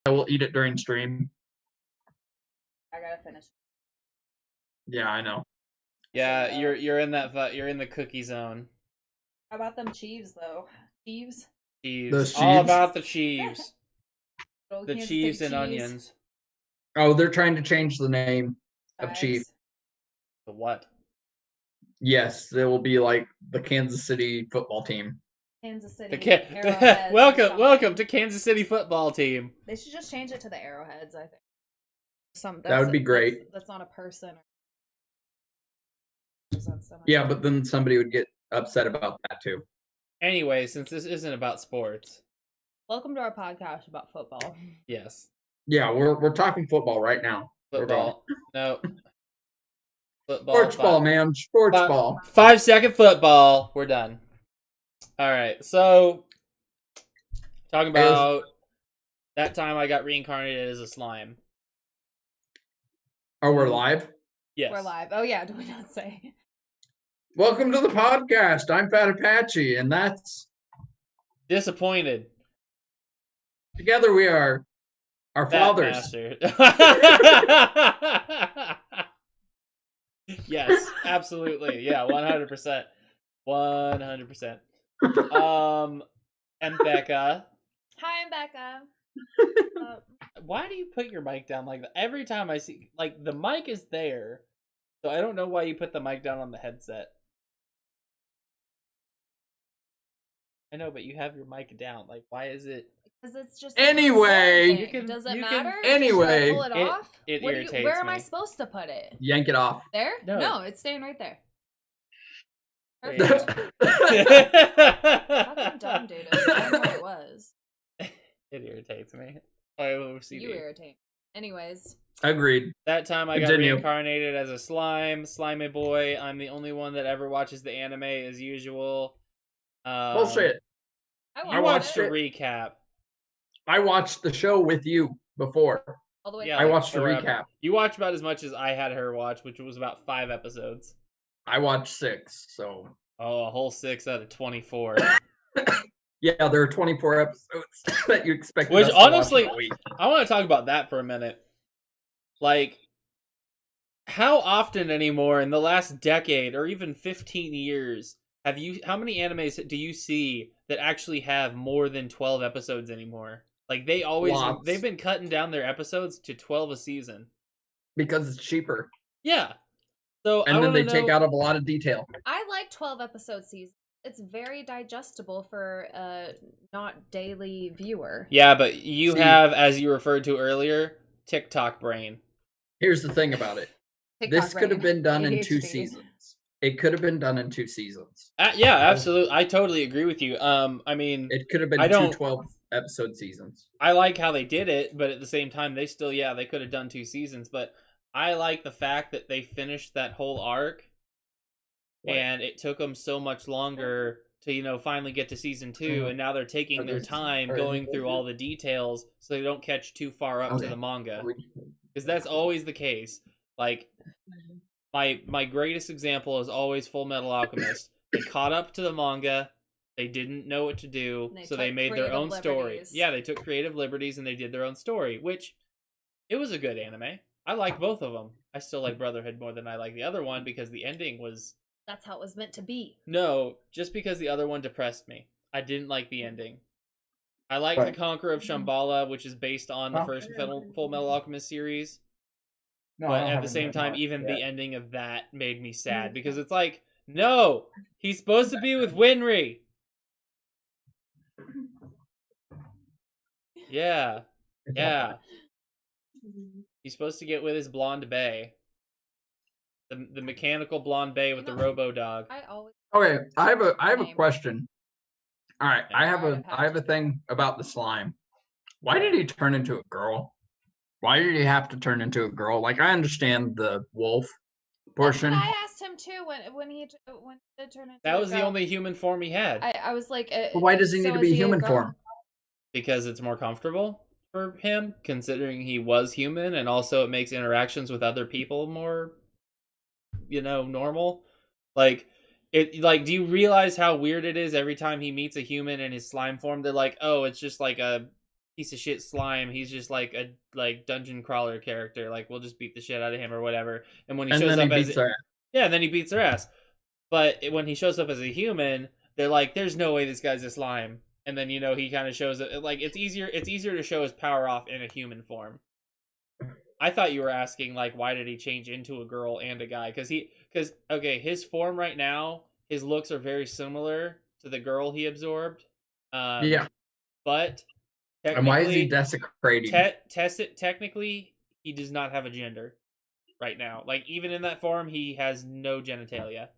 I will eat it during stream. I gotta finish. Yeah, I know. Yeah, you're in that you're in the cookie zone. How about them Chiefs though? Chiefs. Chiefs. All about the Chiefs. The Chiefs and onions. Oh, they're trying to change the name of Chief. The what? Yes, it will be like the Kansas City football team. Kansas City. Welcome to Kansas City football team. They should just change it to the Arrowheads, I think. That would be great. That's not a person. Yeah, but then somebody would get upset about that too. Anyway, since this isn't about sports. Welcome to our podcast about football. Yes. Yeah, we're talking football right now. Football. No. Football. Sports ball, man. Sports ball. 5-second football. We're done. All right. So, talking about that time I got reincarnated as a slime. Oh, we're live? Yes. We're live. Oh, yeah. Did we not say? Welcome to the podcast. I'm Fat Apache, and that's... Disappointed. Together we are our fathers. Yes, absolutely. Yeah, 100%. 100%. And Becca. Hi, I'm Becca. Why do you put your mic down like that? Every time I see, like, the mic is there, so I don't know why you put the mic down on the headset. I know, but you have your mic down. Like, why is it? Because it's just... Anyway. Does it matter? Anyway. Should I pull it off? It irritates me. Where am I supposed to put it? Yank it off. There? No, it's staying right there. Perfect. Fucking dumb, dude. I don't know what it was. It irritates me. OCD. You irritate. Anyways. Agreed. That time I got reincarnated as a slimy boy. I'm the only one that ever watches the anime as usual. Bullshit. I watched a recap. I watched the show with you before. All the way. Yeah, I watched a recap. You watched about as much as I had her watch, which was about 5 episodes. I watched 6, so... Oh, a whole 6 out of 24. Yeah, there are 24 episodes that you expect. Which, honestly, I want to talk about that for a minute. Like, how often anymore in the last decade or even 15 years how many animes do you see that actually have more than 12 episodes anymore? Like, they've been cutting down their episodes to 12 a season. Because it's cheaper. Yeah. So and then they take out a lot of detail. I like 12 episode seasons. It's very digestible for a not daily viewer. Yeah, but you have, as you referred to earlier, TikTok brain. Here's the thing about it. This could have been done in 2 seasons. It could have been done in 2 seasons. Yeah, absolutely. I totally agree with you. I mean... It could have been 2 12-episode seasons. I like how they did it, but at the same time, they could have done 2 seasons, but I like the fact that they finished that whole arc, and it took them so much longer to, finally get to season 2, and now they're taking their time going through all the details so they don't catch too far up to the manga. Because that's always the case. Like... My greatest example is always Full Metal Alchemist. They caught up to the manga, they didn't know what to do, so they made their own story. Yeah, they took creative liberties and they did their own story, which, it was a good anime. I like both of them. I still like Brotherhood more than I like the other one because the ending was... That's how it was meant to be. No, just because the other one depressed me. I didn't like the ending. I like The Conqueror of Shambhala, which is based on the first Full Metal Alchemist series. No, but at the same time, even the ending of that made me sad because it's like, no, he's supposed to be with Winry. Yeah. He's supposed to get with his blonde bae. The mechanical blonde bae with the robo dog. Okay, I have a question. All right, I have a thing about the slime. Why did he turn into a girl? Why did he have to turn into a girl? Like, I understand the wolf portion. That's what I asked him too when he turned into That was the only human form he had. I was like... But why does he need to be human form? Because it's more comfortable for him, considering he was human, and also it makes interactions with other people more, normal. Like, do you realize how weird it is every time he meets a human in his slime form? They're like, oh, it's just like piece of shit slime. He's just like a dungeon crawler character. Like we'll just beat the shit out of him or whatever. And when he shows up as and then he beats their ass. But when he shows up as a human, they're like, "There's no way this guy's a slime." And then he kind of shows it. Like it's easier to show his power off in a human form. I thought you were asking like why did he change into a girl and a guy? Because his form right now, his looks are very similar to the girl he absorbed. Yeah. But and why is he desecrating? Technically, he does not have a gender right now. Like even in that form, he has no genitalia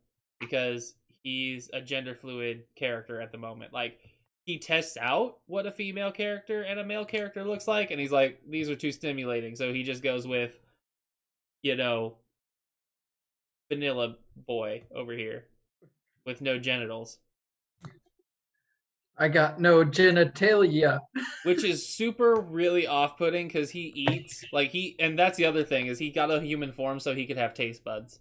because he's a gender fluid character at the moment. Like he tests out what a female character and a male character looks like, and he's like, these are too stimulating. So he just goes with, vanilla boy over here with no genitals. I got no genitalia. Which is super really off-putting because he eats, and that's the other thing, is he got a human form so he could have taste buds.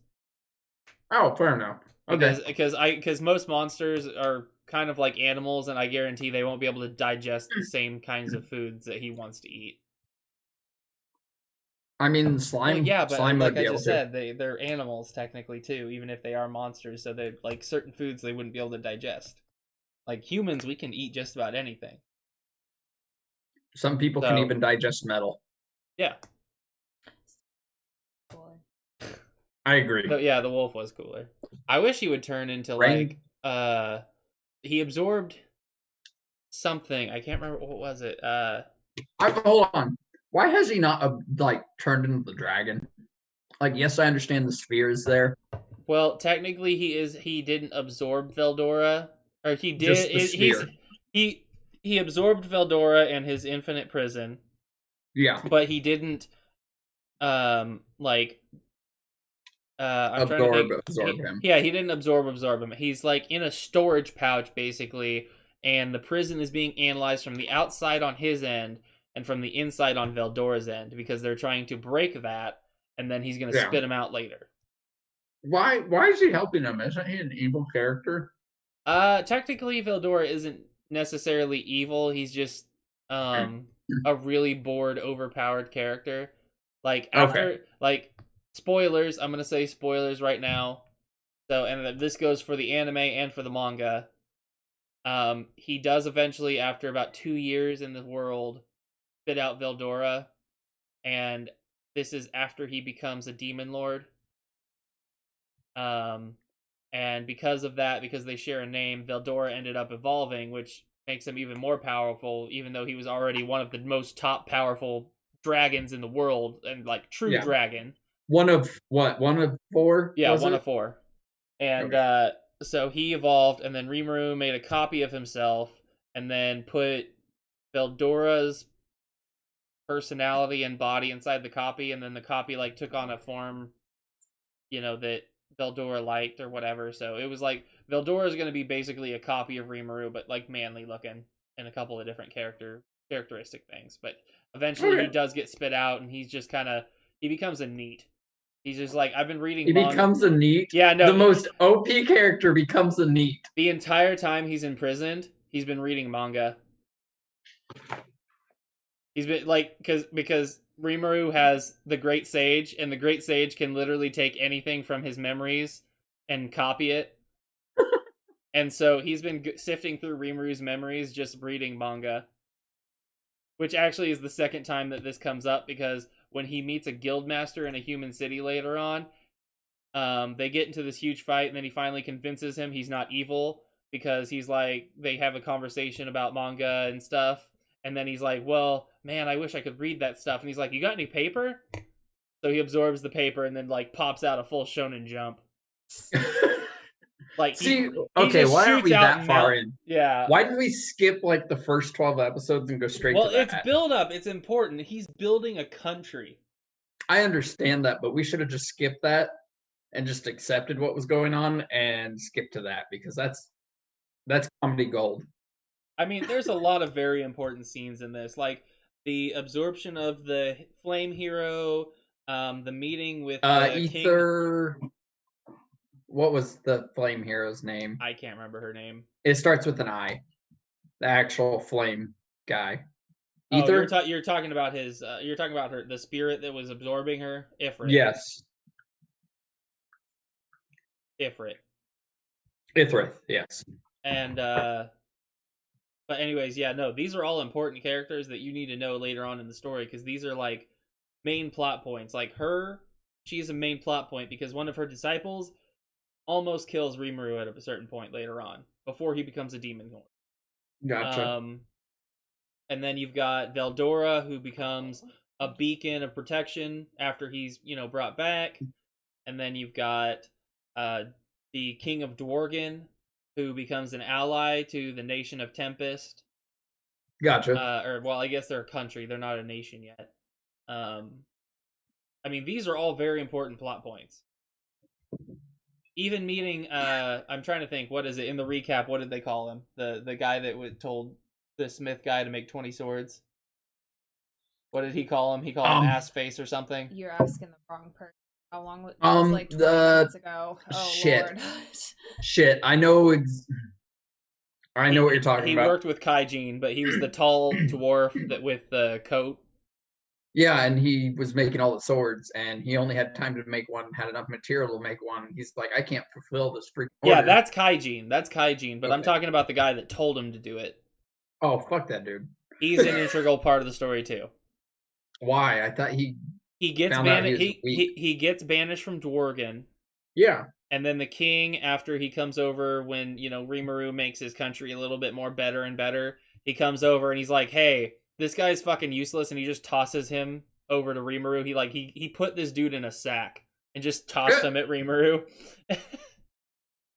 Oh, fair enough. Okay. Because most monsters are kind of like animals, and I guarantee they won't be able to digest the same kinds of foods that he wants to eat. I mean, slime. Well, yeah, but slime like I just said, they're animals technically too, even if they are monsters. So they like certain foods they wouldn't be able to digest. Like humans, we can eat just about anything. Some people can even digest metal. Yeah. I agree. So, yeah, the wolf was cooler. I wish he would turn into he absorbed something. I can't remember what was it. Hold on. Why has he not turned into the dragon? Like, yes, I understand the sphere is there. Well, technically, he didn't absorb Veldora, or he did. He absorbed Veldora and his infinite prison. Yeah, but he didn't. Absorb him. Yeah, he didn't absorb him. He's like in a storage pouch basically, and the prison is being analyzed from the outside on his end and from the inside on Veldora's end because they're trying to break that, and then he's gonna spit him out later. Why is he helping him? Isn't he an evil character? Technically, Veldora isn't necessarily evil. He's just a really bored, overpowered character. Like after spoilers, I'm gonna say spoilers right now. So, and this goes for the anime and for the manga. He does eventually, after about 2 years in the world, spit out Veldora, and this is after he becomes a demon lord. And because of that, because they share a name, Veldora ended up evolving, which makes him even more powerful, even though he was already one of the most top powerful dragons in the world, and like true dragon. One of what? One of four? Yeah, one of four. And so he evolved, and then Rimuru made a copy of himself, and then put Veldora's personality and body inside the copy, and then the copy like took on a form, that Veldora liked or whatever. So it was like Veldora is going to be basically a copy of Rimuru, but like manly looking and a couple of different characteristic things. But eventually he does get spit out, and he's just he becomes a NEET. He's just like, I've been reading manga. Becomes a NEET? Yeah, no. The most OP character becomes a NEET. The entire time he's imprisoned, he's been reading manga. He's been like, because Rimuru has the Great Sage, and the Great Sage can literally take anything from his memories and copy it. And so he's been sifting through Rimuru's memories, just reading manga. Which actually is the second time that this comes up, because when he meets a guild master in a human city later on, they get into this huge fight, and then he finally convinces him he's not evil, because he's like, they have a conversation about manga and stuff, and then he's like, well, man, I wish I could read that stuff. And he's like, you got any paper? So he absorbs the paper and then like pops out a full Shonen Jump. Like, why are we that far in? Yeah. Why did we skip like the first 12 episodes and go straight to that? Well, it's build up. It's important. He's building a country. I understand that, but we should have just skipped that and just accepted what was going on and skipped to that, because that's comedy gold. I mean, there's a lot of very important scenes in this, like the absorption of the flame hero, the meeting with Ether. King. What was the flame hero's name? I can't remember her name. It starts with an I. The actual flame guy. Ether? You're talking about his. You're talking about the spirit that was absorbing her. Ifrit. Yes. Ifrit. Ithrith, yes. And but anyways, yeah, no, these are all important characters that you need to know later on in the story, because these are like main plot points. Like she's a main plot point because one of her disciples almost kills Rimuru at a certain point later on before he becomes a demon lord. Gotcha. And then you've got Veldora, who becomes a beacon of protection after he's, brought back. And then you've got the King of Dworgen, who becomes an ally to the Nation of Tempest. Gotcha. I guess they're a country. They're not a nation yet. I mean, these are all very important plot points. Even meeting, I'm trying to think, what is it? In the recap, what did they call him? The guy that told the smith guy to make 20 swords. What did he call him? He called him ass face or something. You're asking the wrong person. How long was like 20 minutes ago? Oh, shit. Lord. Shit, I know what you're talking about. He worked with Kaijin, but he was the tall dwarf with the coat. Yeah, and he was making all the swords, and he only had time to make one, had enough material to make one. He's like, I can't fulfill this freaking order. Yeah, that's Kaijin. But okay. I'm talking about the guy that told him to do it. Oh, fuck that dude. He's an integral part of the story, too. Why? I thought he gets banished. He gets banished from Dworgen. Yeah. And then the king, after he comes over, when Rimuru makes his country a little bit more better and better, he comes over and he's like, "Hey, this guy's fucking useless," and he just tosses him over to Rimuru. He put this dude in a sack and just tossed him at Rimuru. And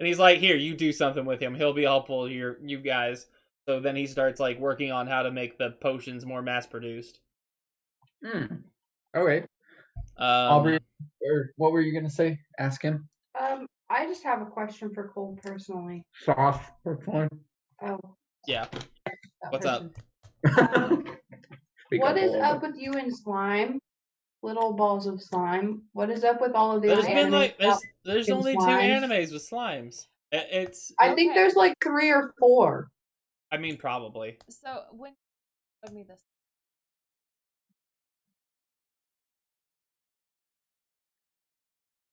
he's like, "Here, you do something with him. He'll be helpful to you guys." So then he starts like working on how to make the potions more mass produced. Okay. Aubrey, what were you gonna say? Ask him. I just have a question for Cole personally. Soft personally. Oh. Yeah. What's up? What is up with you and slime? Little balls of slime. What is up with all of these? There's only slimes? 2 animes with slimes. I think there's like 3 or 4. I mean, probably. So when you showed me this,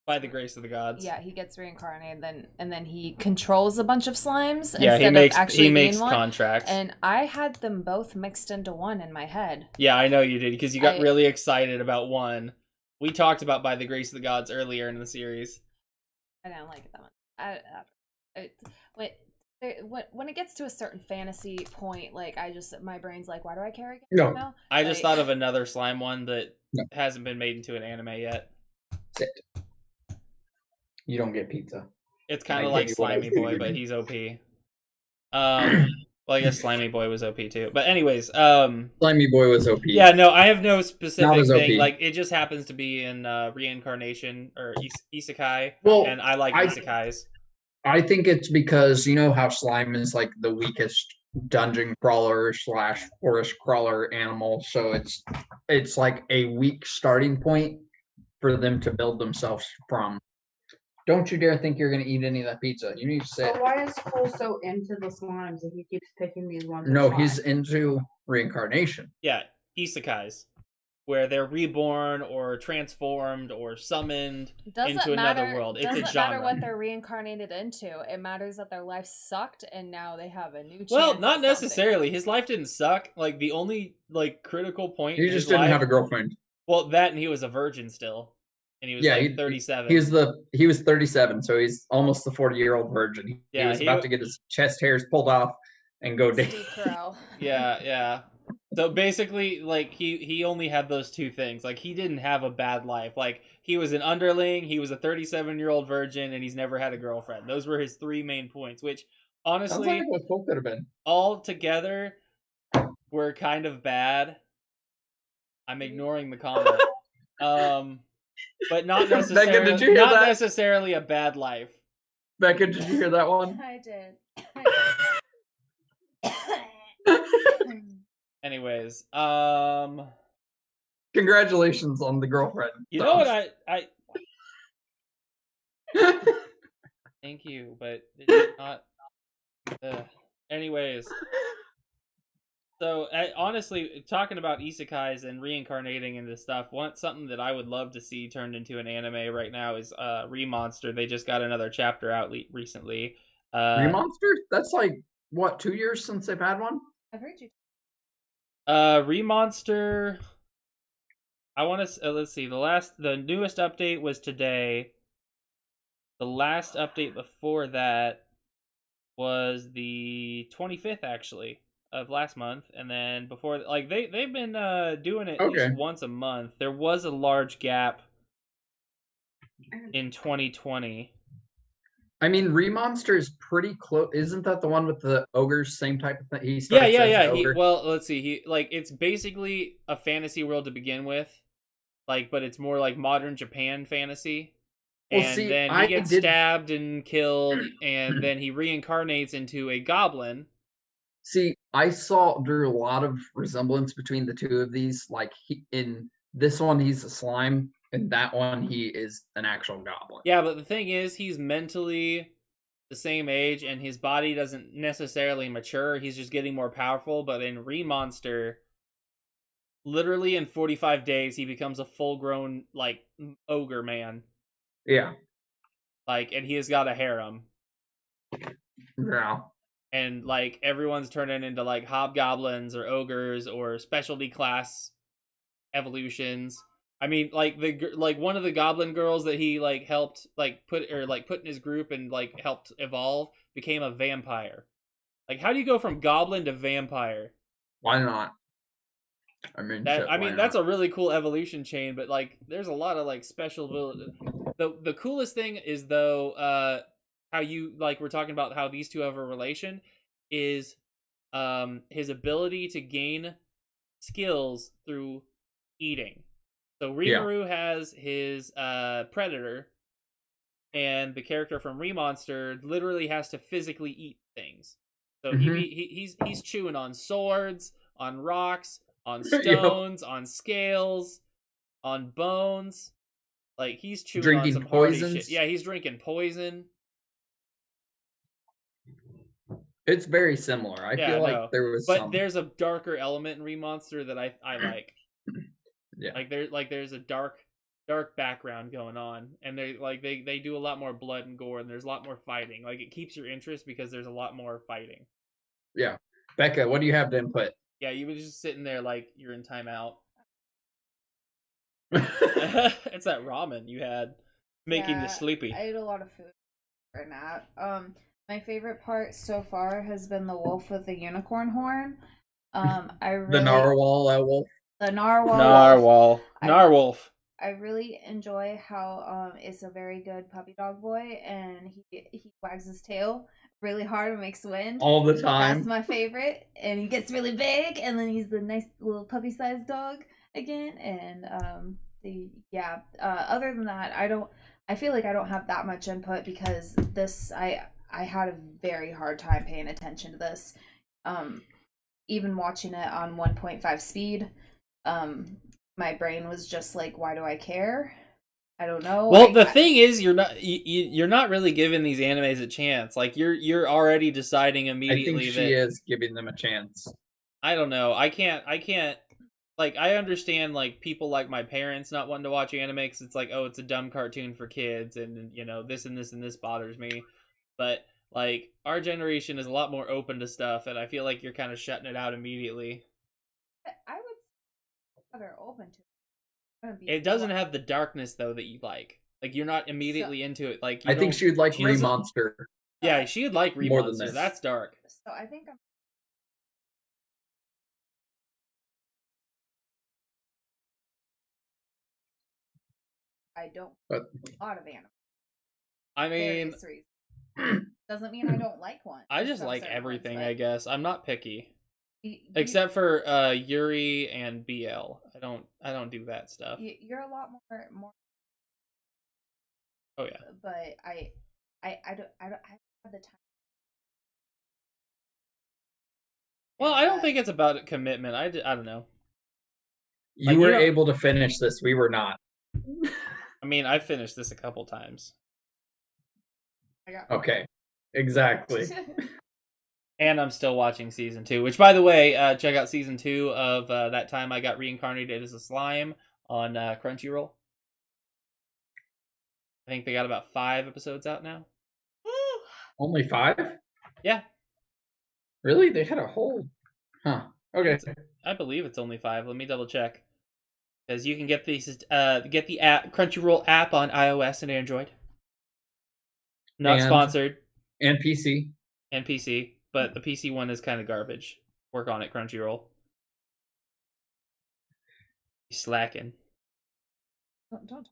by the grace of the gods. Yeah, he gets reincarnated, and then he controls a bunch of slimes. Yeah, instead he makes contracts. And I had them both mixed into one in my head. Yeah, I know you did, because you got really excited about one. We talked about By the Grace of the Gods earlier in the series. I don't like that one. When it gets to a certain fantasy point, like my brain's like, why do I care again? No, I just thought of another slime one that hasn't been made into an anime yet. Sit. You don't get pizza. It's kind of like Slimy Boy, but he's OP. Well, I guess Slimy Boy was OP too. But anyways, Slimy Boy was OP. Yeah, no, I have no specific thing. OP. Like, it just happens to be in reincarnation or isekai, and I like isekais. I think it's because you know how slime is like the weakest dungeon crawler / forest crawler animal, so it's like a weak starting point for them to build themselves from. Don't you dare think you're going to eat any of that pizza. You need to say. So why is Cole so into the slimes and he keeps picking these ones? No, he's into reincarnation. Yeah, isekais, where they're reborn or transformed or summoned into another world. It's a genre. Doesn't matter what they're reincarnated into. It matters that their life sucked and now they have a new chance. Well, not necessarily. His life didn't suck. Like, the only critical point. He just didn't have a girlfriend. Well, that, and he was a virgin still. And he was 37. He was 37, so he's almost the 40-year-old virgin. He was about to get his chest hairs pulled off and go date. Steve Carell. Yeah. So basically, like, he only had those 2 things. Like, he didn't have a bad life. Like, he was an underling, he was a 37-year-old virgin, and he's never had a girlfriend. Those were his 3 main points, which, honestly, sounds like what Cole could have been. All together were kind of bad. I'm ignoring the comment. But not necessarily. Becca, did you hear that? Necessarily a bad life. Becca, did you hear that one? I did. Anyways, congratulations on the girlfriend. You know what I thank you, but it's not. Anyways, So honestly, talking about isekais and reincarnating into stuff, something that I would love to see turned into an anime right now is Remonster. They just got another chapter out recently. Remonster? That's like what, 2 years since they've had one? I've heard you. Remonster. I want to let's see. The newest update was today. The last update before that was the 25th, actually, of last month, and then before, like, they've been doing it at least once a month. There was a large gap in 2020. I mean, Remonster is pretty close. Isn't that the one with the ogres? Same type of thing. Yeah. Well, let's see. It's basically a fantasy world to begin with, like, but it's more like modern Japan fantasy. And then he gets stabbed and killed, and then he reincarnates into a goblin. See, I drew a lot of resemblance between the two of these. Like, in this one, he's a slime. In that one, he is an actual goblin. Yeah, but the thing is, he's mentally the same age, and his body doesn't necessarily mature. He's just getting more powerful. But in Remonster, literally in 45 days, he becomes a full-grown, like, ogre man. Yeah. Like, and he has got a harem. Yeah. And, like, everyone's turning into, like, hobgoblins or ogres or specialty class evolutions. I mean, like, one of the goblin girls that he, like, helped, like, put in his group and, like, helped evolve became a vampire. Like, how do you go from goblin to vampire? Why not? I mean, that's a really cool evolution chain, but, like, there's a lot of, like, special ability. The coolest thing is, though, how you, like, we're talking about how these two have a relation, is his ability to gain skills through eating. So Rimuru has his predator, and the character from Remonster literally has to physically eat things. So he's chewing on swords, on rocks, on stones, on scales, on bones. Like, he's chewing drinking on some hardy poisons. shit. Yeah, he's drinking poison. It's very similar. I feel like there was there's a darker element in Remonster that I like. Yeah. Like there's a dark background going on, and they do a lot more blood and gore, and there's a lot more fighting. Like, it keeps your interest because there's a lot more fighting. Yeah. Becca, what do you have to input? Yeah, you were just sitting there like you're in timeout. It's that ramen you had making you sleepy. I ate a lot of food right now. My favorite part so far has been the wolf with the unicorn horn. The narwhal wolf. The narwhal. Narwolf. I really enjoy how it's a very good puppy dog boy, and he wags his tail really hard and makes wind all the time. That's my favorite. And he gets really big, and then he's the nice little puppy-sized dog again. And other than that, I feel like I don't have that much input because I had a very hard time paying attention to this. Even watching it on 1.5 speed, my brain was just like, why do I care? I don't know. Well, the thing is, you're not really giving these animes a chance. Like, you're already deciding immediately. I think she is giving them a chance. I don't know. I can't. Like, I understand, like, people like my parents not wanting to watch anime because it's like, oh, it's a dumb cartoon for kids, and, you know, this and this and this bothers me. But, like, our generation is a lot more open to stuff, and I feel like you're kind of shutting it out immediately. I would say they're open to it. It doesn't have the darkness, though, that you like. Like, you're not immediately into it. Like, I think she would like Remonster. Yeah, she would like Remonster. More than this. That's dark. So I think I don't like a lot of anime. I mean, doesn't mean I don't like one. I just like everything, I guess. I'm not picky. Except for Yuri and BL. I don't do that stuff. You're a lot more. Oh yeah. But I don't have the time. Well, I don't think it's about commitment. I don't know. You were able to finish this. We were not. I mean, I finished this a couple times. Okay. Exactly. And I'm still watching season 2, which, by the way, check out season 2 of That Time I Got Reincarnated as a Slime on Crunchyroll. I think they got about 5 episodes out now. Only 5? Yeah. Really? They had a whole... Huh. Okay. I believe it's only 5. Let me double check. Because you can get these, get the app, Crunchyroll app on iOS and Android. Not sponsored. And PC. And PC. But the PC one is kind of garbage. Work on it, Crunchyroll. You're slacking. Don't.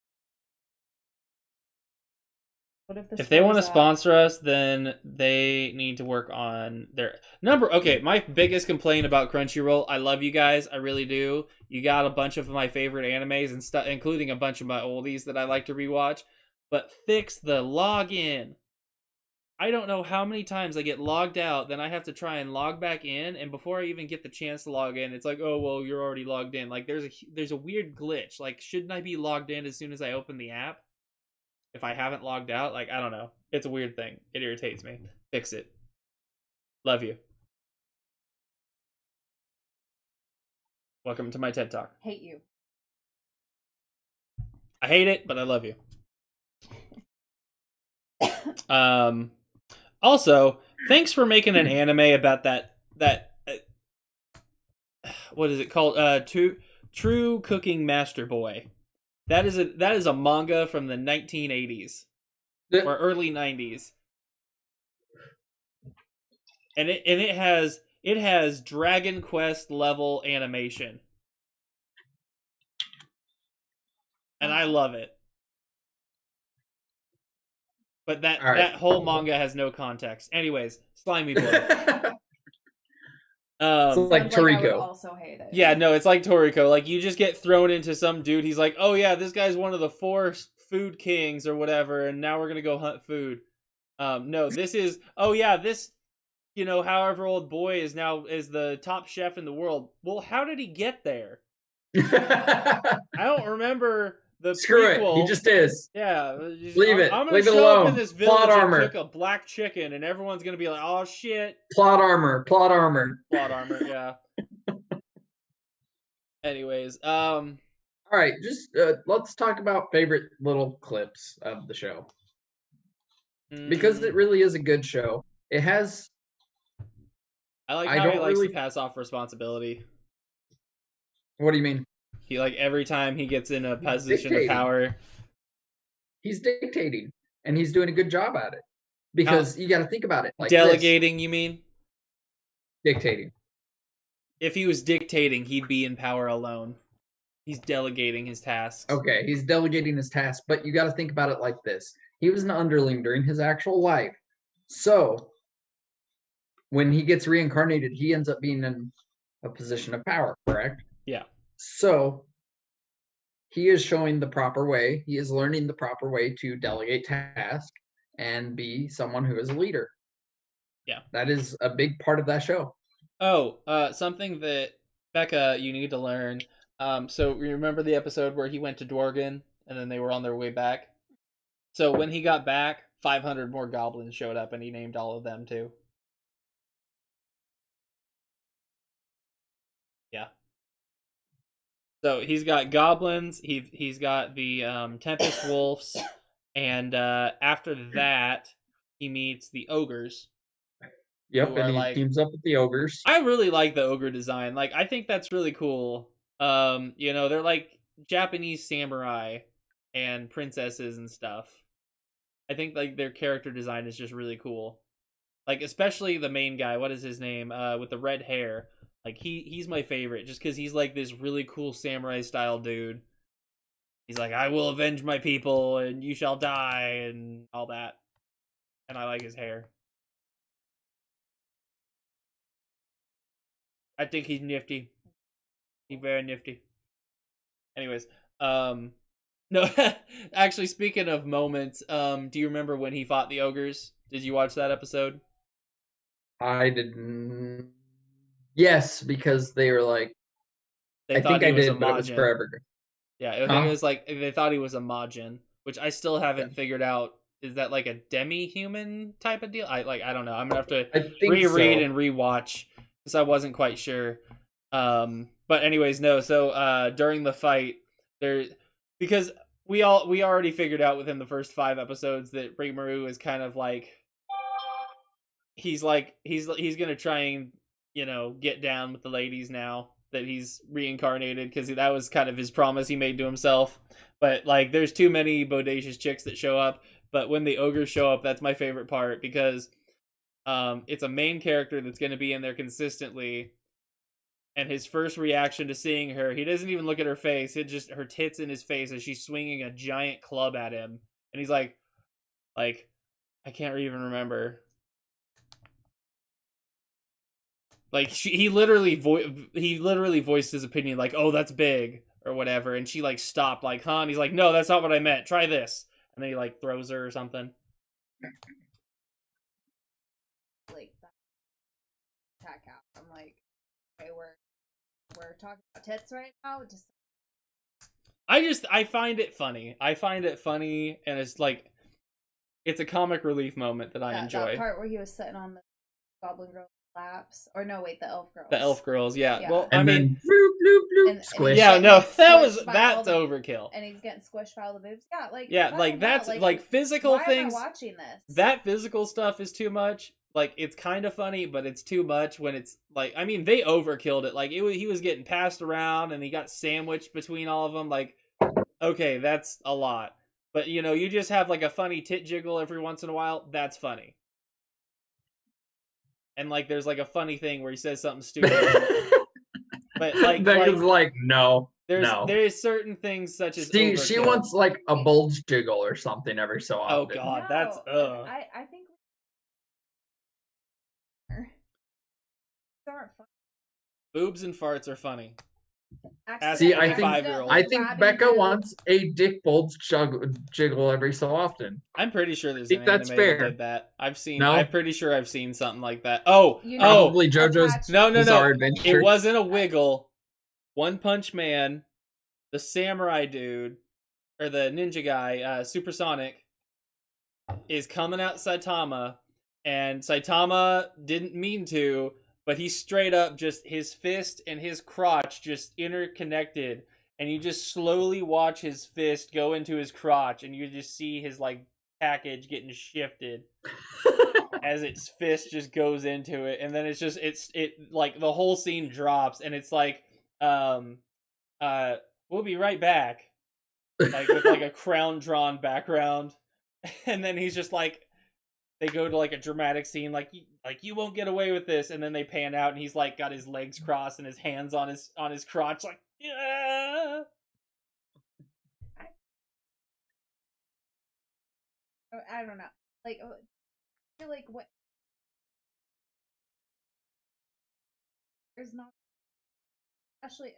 What if they want to sponsor us, then they need to work on their number. Okay, my biggest complaint about Crunchyroll, I love you guys, I really do. You got a bunch of my favorite animes and stuff, including a bunch of my oldies that I like to rewatch. But fix the login. I don't know how many times I get logged out, then I have to try and log back in, and before I even get the chance to log in, it's like, oh well, you're already logged in. Like there's a weird glitch. Like, shouldn't I be logged in as soon as I open the app? If I haven't logged out, like, I don't know. It's a weird thing. It irritates me. Fix it. Love you. Welcome to my TED Talk. Hate you. I hate it, but I love you. Also, thanks for making an anime about that what is it called? True Cooking Master Boy. That is a manga from the 1980s or early 90s, and it has Dragon Quest level animation, and I love it. But that whole manga has no context. Anyways, Slimy Boy. It's like Toriko. I would also hate it. Yeah, no, it's like Toriko. Like, you just get thrown into some dude. He's like, oh yeah, this guy's one of the 4 food kings or whatever, and now we're gonna go hunt food. No, this is, oh yeah, this, however old boy is the top chef in the world. Well, how did he get there? I don't remember the Screw prequel. It. He just is. Yeah. Leave it. I'm gonna Leave it show alone. up in this village Plot armor. and cook a black chicken, and everyone's gonna be like, oh shit. Plot armor. Plot armor. Plot armor, yeah. Anyways, all right, just let's talk about favorite little clips of the show. Because it really is a good show. It has... I like how he likes to pass off responsibility. What do you mean? He, like, every time he gets in a position of power, he's dictating, and he's doing a good job at it. Because you got to think about it. Like delegating, you mean? Dictating. If he was dictating, he'd be in power alone. He's delegating his tasks. Okay, he's delegating his tasks, but you got to think about it like this. He was an underling during his actual life. So, when he gets reincarnated, he ends up being in a position of power, correct? Yeah. So, he is showing the proper way. He is learning the proper way to delegate tasks and be someone who is a leader. Yeah. That is a big part of that show. Oh, something that, Becca, you need to learn. So you remember the episode where he went to Dworgen and then they were on their way back? So when he got back, 500 more goblins showed up and he named all of them too. Yeah. So he's got goblins, he's got the Tempest Wolves, and after that, he meets the ogres. Yep, and he teams up with the ogres. I really like the ogre design. Like, I think that's really cool. They're like Japanese samurai and princesses and stuff. I think like their character design is just really cool. Like, especially the main guy, what is his name? With the red hair. Like, he's my favorite just because he's like this really cool samurai style dude. He's like, I will avenge my people and you shall die and all that. And I like his hair. I think he's nifty. He's very nifty. Anyways, no, actually, speaking of moments, do you remember when he fought the ogres? Did you watch that episode? I didn't. Yes, because they were like, I think I did, but it was forever ago. Yeah, it was like they thought he was a Majin, which I still haven't figured out is that like a demi-human type of deal? I don't know. I'm gonna have to I think reread so. and rewatch because I wasn't quite sure. But anyways, no. So during the fight, because we already figured out within the first 5 episodes that Rimuru is kind of like he's gonna try and get down with the ladies now that he's reincarnated, because that was kind of his promise he made to himself. But like, there's too many bodacious chicks that show up. But when the ogres show up, that's my favorite part, because it's a main character that's going to be in there consistently, and his first reaction to seeing her, he doesn't even look at her face. It just her tits in his face as she's swinging a giant club at him, and he's like I can't even remember. Like he literally voiced his opinion, like, "Oh, that's big," or whatever, and she like stopped, like, "Huh?" And he's like, "No, that's not what I meant. Try this," and then he like throws her or something. Like that attack out. I'm like, okay, we're talking about tits right now. Just I find it funny. And it's like, it's a comic relief moment that I enjoy. That part where he was sitting on the Goblin Girl laps, or no, wait, the Elf Girls. The Elf Girls, yeah. Well, and I mean, then bloop bloop bloop, squish. Yeah, no, that's overkill. And he's getting squished by all the boobs. Yeah, like that's like physical why things. Am I watching this? That physical stuff is too much. Like, it's kind of funny, but it's too much when it's like, I mean, they overkilled it. Like, he was getting passed around and he got sandwiched between all of them. Like, okay, that's a lot. But you just have like a funny tit jiggle every once in a while. That's funny. And like, there's like a funny thing where he says something stupid. But like, Becca's like, no. There is certain things such as she wants like a bulge jiggle or something every so often. Oh god, that's I think aren't funny. Boobs and farts are funny. See, I think Becca wants a dick bulge jiggle every so often. I'm pretty sure there's an that's anime fair. that did that. No? I'm pretty sure I've seen something like that. Probably JoJo's no. Bizarre Adventure. It wasn't a wiggle. One Punch Man, the samurai dude, or the ninja guy, Supersonic, is coming at Saitama, and Saitama didn't mean to, but he straight up just, his fist and his crotch just interconnected, and you just slowly watch his fist go into his crotch, and you just see his like package getting shifted as its fist just goes into it, and then it like the whole scene drops, and it's like, we'll be right back, like with like a crown drawn background, and then he's just like, they go to like a dramatic scene, like you won't get away with this, and then they pan out, and he's like got his legs crossed and his hands on his crotch, like, yeah. I don't know, like, I feel like what there's not, especially.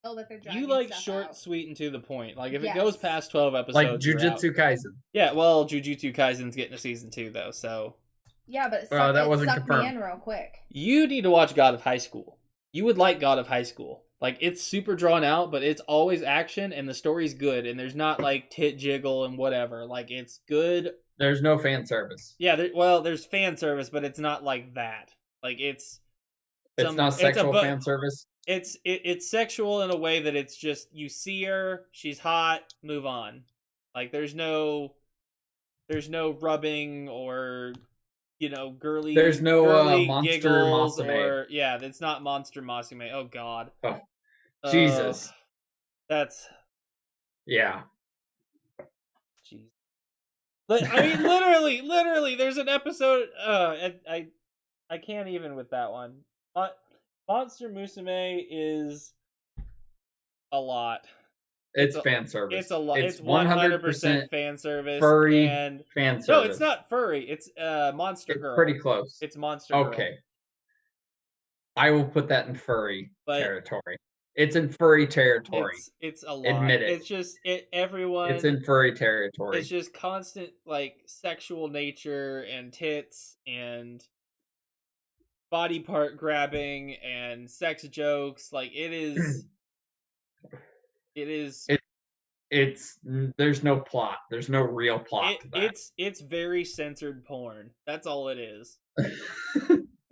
That they're you like short, out. Sweet, and to the point. Like, if it goes past 12 episodes, like Jujutsu Kaisen. Yeah, well, Jujutsu Kaisen's getting a season 2 though, so. Yeah, but that wasn't sucked confirmed. me in real quick. You need to watch God of High School. You would like God of High School. Like, it's super drawn out, but it's always action, and the story's good, and there's not like tit jiggle and whatever. Like, it's good. There's no fan service. Yeah, there's fan service, but it's not like that. Like, it's not sexual fan service. It's sexual in a way that it's just, you see her, she's hot, move on. Like, there's no rubbing or girly. There's no girly monster giggles Masame. or it's not monster Masame. Oh god. Oh, Jesus. That's yeah. Jeez. I mean, literally, there's an episode. I can't even with that one. Monster Musume is a lot. It's fan service. It's a lot. It's 100% fan service. Furry and fan service. No, it's not furry. It's Monster Girl. Pretty close. It's Monster Girl. Okay. I will put that in furry territory. It's in furry territory. It's a lot. Admit it. It's just everyone. It's in furry territory. It's just constant like sexual nature and tits and body part grabbing and sex jokes. Like it is. It's there's no plot. There's no real plot to that. It's very censored porn. That's all it is.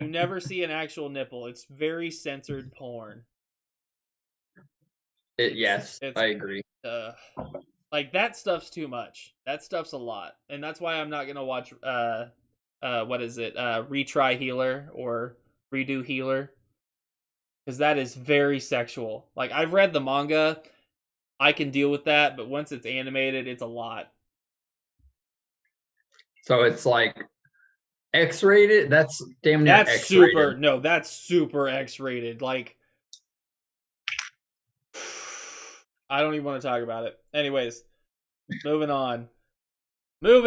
You never see an actual nipple. It's very censored porn. Yes, I agree. Like that stuff's too much. That stuff's a lot, and that's why I'm not gonna watch. What is it? Retry Healer or Redo Healer, because that is very sexual. Like I've read the manga, I can deal with that, but once it's animated, it's a lot. So it's like X-rated. That's damn near That's X-rated. super. No, that's super X-rated. Like, I don't even want to talk about it. Anyways, moving on. So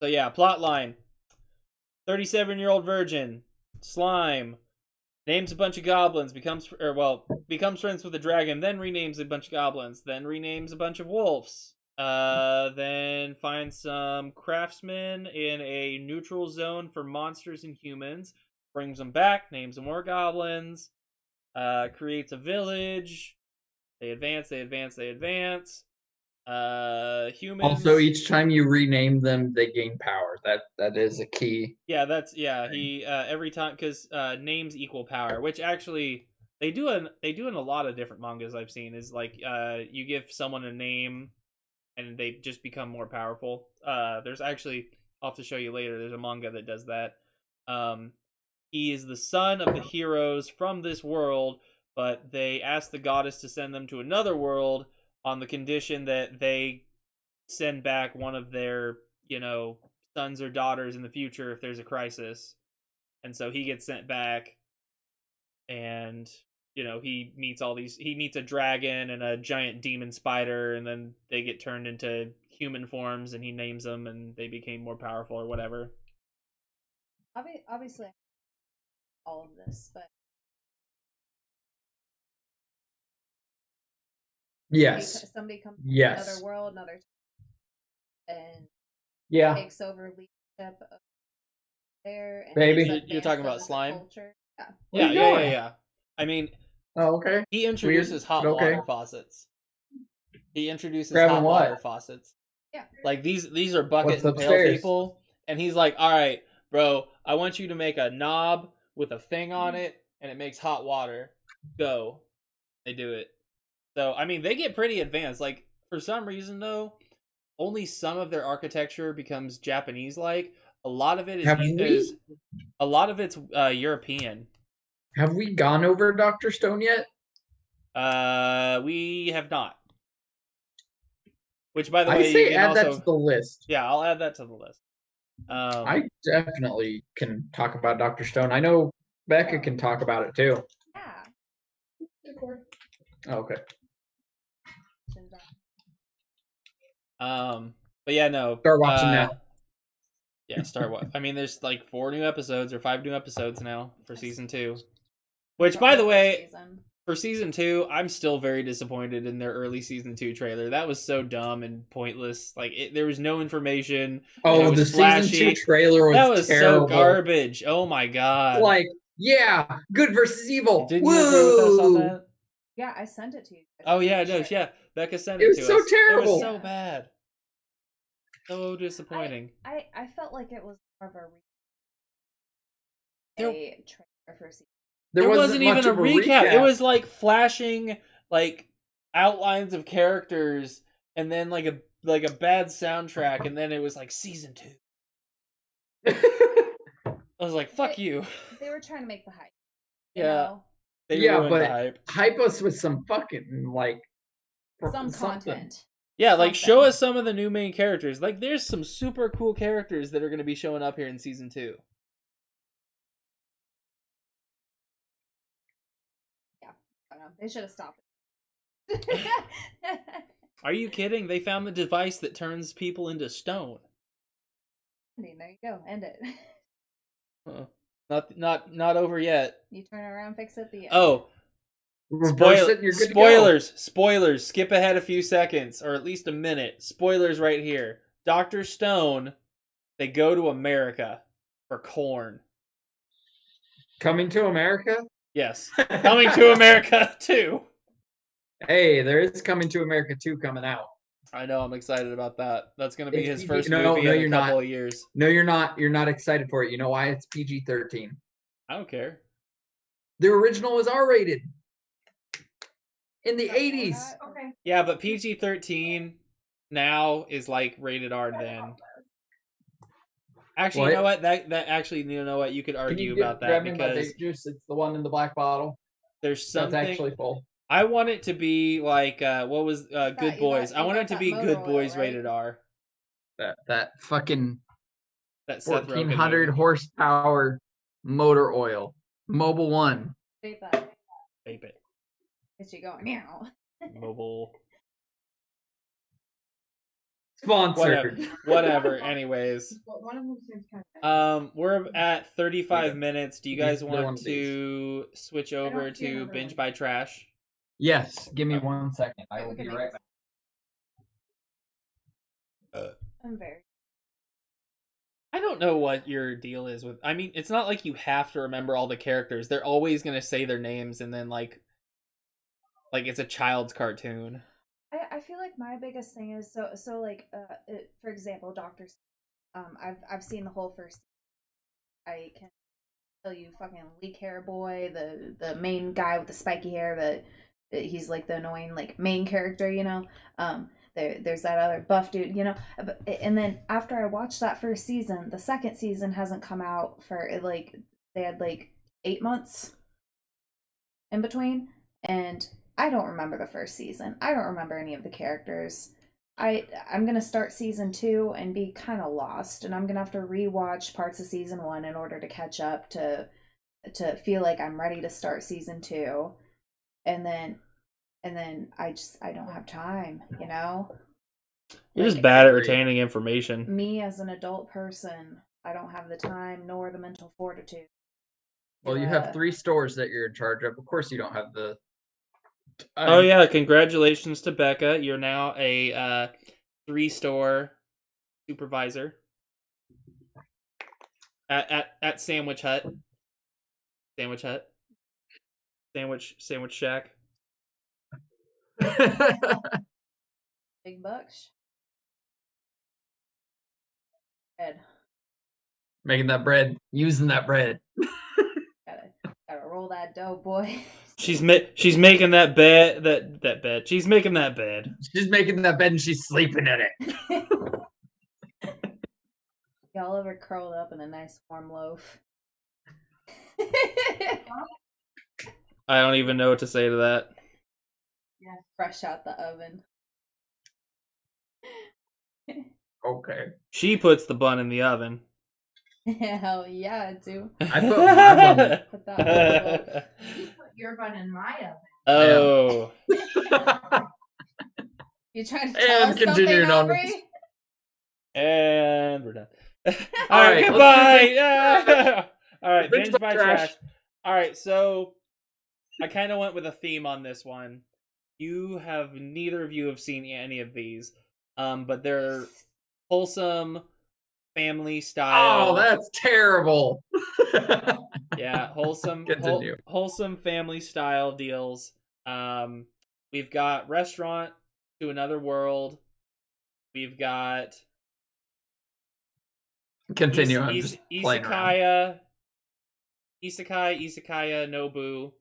yeah, plot line. 37-year-old virgin, slime, names a bunch of goblins, becomes friends with a dragon, then renames a bunch of goblins, then renames a bunch of wolves. Then finds some craftsmen in a neutral zone for monsters and humans, brings them back, names some more goblins, creates a village. They advance. Humans. Also, each time you rename them, they gain power. That is a key. Yeah, he every time, because names equal power, which actually they do in a lot of different mangas I've seen. Is like you give someone a name and they just become more powerful. There's actually, I'll have to show you later, there's a manga that does that. He is the son of the heroes from this world, but they ask the goddess to send them to another world on the condition that they send back one of their, sons or daughters in the future if there's a crisis. And so he gets sent back, and he meets a dragon and a giant demon spider, and then they get turned into human forms, and he names them, and they became more powerful or whatever. Obviously, all of this, but yes, somebody comes from yes. another world, and takes over leadership of there. And baby, you're talking about slime. Yeah. Yeah. I mean, oh, okay. He introduces hot water faucets. Faucets. Yeah. Like these are bucket and pail people, and he's like, "All right, bro, I want you to make a knob with a thing on it, and it makes hot water. Go." They do it. So I mean, they get pretty advanced. Like for some reason though, only some of their architecture becomes Japanese-like. A lot of it is European. Have we gone over Dr. Stone yet? We have not. Which, by the I way, say add that to the list. Yeah, I'll add that to the list. I definitely can talk about Dr. Stone. I know Becca can talk about it too. Yeah. Oh, okay. But yeah, no. Start watching now. Yeah, start what? I mean, there's like 4 new episodes or 5 new episodes now for season 2. Which, by the way, for season 2, I'm still very disappointed in their early season 2 trailer. That was so dumb and pointless. Like, there was no information. Oh, the flashy. season 2 trailer was That was terrible. so garbage. Oh my god. Like, yeah, good versus evil. Didn't you agree with us on that? Yeah, I sent it to you. Oh yeah, no, yeah. Becca sent it to us. It was so terrible. It was so bad. So disappointing. I felt like it was more of a trailer for season. There wasn't even a recap. It was like flashing like outlines of characters, and then like a bad soundtrack, and then it was like season 2. I was like, "Fuck you." They were trying to make the hype. Yeah. But the hype. Hype us with some fucking like some content. Yeah, like show us some of the new main characters. Like there's some super cool characters that are going to be showing up here in season 2. Yeah, I don't know. They should have stopped it. Are you kidding? They found the device that turns people into stone. There you go. End it. Not over yet. You turn around, fix it. The end. Oh. Spoilers. Skip ahead a few seconds, or at least a minute. Spoilers right here. Dr. Stone They go to America for corn. Coming to America? Yes. Coming to America too. Hey, there is Coming to America 2 coming out. I know, I'm excited about that. That's going to be It's his PG first no, movie no, in a you're couple not. of years. No, you're not. You're not excited for it. You know why? It's PG-13. I don't care. The original was R-rated in the 80s. Okay. Yeah, but PG-13 now is like rated R then. Actually, you know what? That actually, you know what? You could argue about that because juice. It's the one in the black bottle. there's something. That's actually full. I want it to be like what was Good Boys. I want it to be Good Boys right? rated R. That fucking That Seth Rogen 1400 movie. horsepower motor oil. Mobile One. Vape that. Vape it. Get you going now. Mobile. Sponsored. Whatever. Anyways. But one of them seems kind of. We're at 35 minutes. Do you guys They're one want of these. to switch over see to another Binge one. by Trash? Yes. Give me 1 second. I will We can be make right this- back. I'm very. I don't know what your deal is with. I mean, it's not like you have to remember all the characters. They're always gonna say their names, and then like it's a child's cartoon. I feel like my biggest thing is so like for example, Doctor. I've seen the whole first. I can tell you, fucking Leak Hair Boy, the main guy with the spiky hair. He's like the annoying like main character, you know. There's that other buff dude, you know. And then after I watched that first season, the second season hasn't come out for like they had like 8 months in between, and I don't remember the first season. I don't remember any of the characters. I'm gonna start season 2 and be kind of lost, and I'm gonna have to rewatch parts of season 1 in order to catch up to feel like I'm ready to start season 2, and then I don't have time, you know. You're Like, just bad at retaining information. me as an adult person, I don't have the time nor the mental fortitude. Well, you have 3 stores that you're in charge of. Of course, you don't have the. Oh yeah! Congratulations to Becca. You're now a 3-store supervisor at Sandwich Hut. Sandwich Shack. Big bucks. Bread. Making that bread, using that bread. Gotta roll that dough, boy. She's making that bed. That bed. She's making that bed. She's making that bed and she's sleeping in it. Y'all ever curled up in a nice warm loaf? I don't even know what to say to that. Yeah, fresh out the oven. Okay. She puts the bun in the oven. Hell yeah, I do. I put my bun. Put that on the loaf. You put your bun in my oven. Oh. You trying to And tell us something, continuing on with Aubrey? And we're done. All right, goodbye. Yeah. All right, Binge Binge by by Trash. Trash. All right, so I kind of went with a theme on this one. Neither of you have seen any of these, but they're wholesome family style. Oh, that's terrible. Yeah, Continue. wholesome family style deals. We've got Restaurant to Another World. We've got Continue. I'm just playing around. Isekaya Nobu,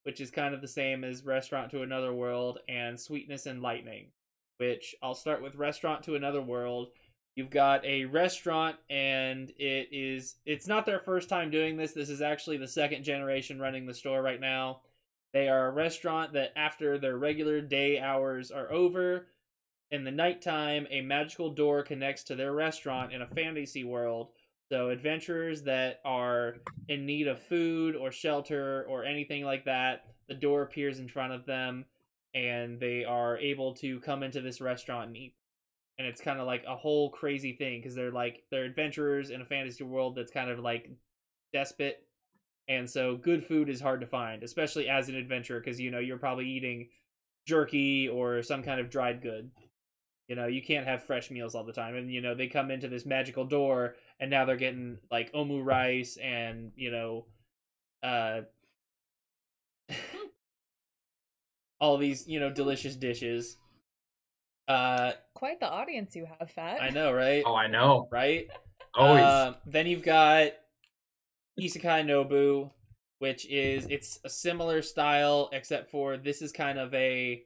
which is kind of the same as Restaurant to Another World, and Sweetness and Lightning, which I'll start with Restaurant to Another World. You've got a restaurant, and it's not their first time doing this. This is actually the second generation running the store right now. They are a restaurant that after their regular day hours are over, in the nighttime, a magical door connects to their restaurant in a fantasy world. So adventurers that are in need of food or shelter or anything like that, the door appears in front of them, and they are able to come into this restaurant and eat. And it's kind of like a whole crazy thing because they're adventurers in a fantasy world that's kind of like despot, and so good food is hard to find, especially as an adventurer, because you're probably eating jerky or some kind of dried good. You know, you can't have fresh meals all the time. And, you know, they come into this magical door and now they're getting like omu rice and, you know, all these, you know, delicious dishes. Quite the audience you have, Fat. I know, right? Oh, I know. Right? Always. Then you've got Isekai Nobu, which is, it's a similar style, except for this is kind of a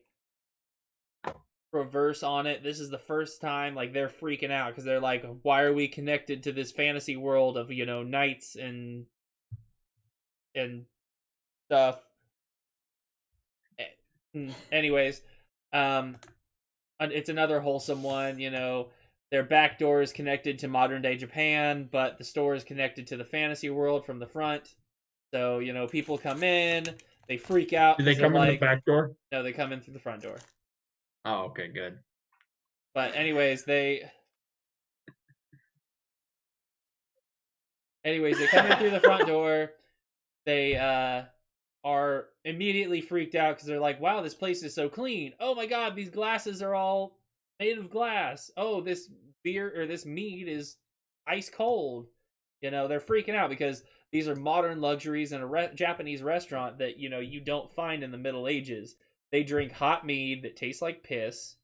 reverse on it. This is the first time, like, they're freaking out because they're like, why are we connected to this fantasy world of, you know, knights and stuff? Anyways, it's another wholesome one. You know, their back door is connected to modern day Japan, but the store is connected to the fantasy world from the front. So, you know, people come in, they freak out. Do they come in the back door? No, they come in through the front door. Oh, okay, good. But anyways, they come in through the front door. They are immediately freaked out because they're like, wow, this place is so clean. Oh my god, these glasses are all made of glass. Oh, this beer or this mead is ice cold. You know, they're freaking out because these are modern luxuries in a Japanese restaurant that, you know, you don't find in the Middle Ages. They drink hot mead that tastes like piss.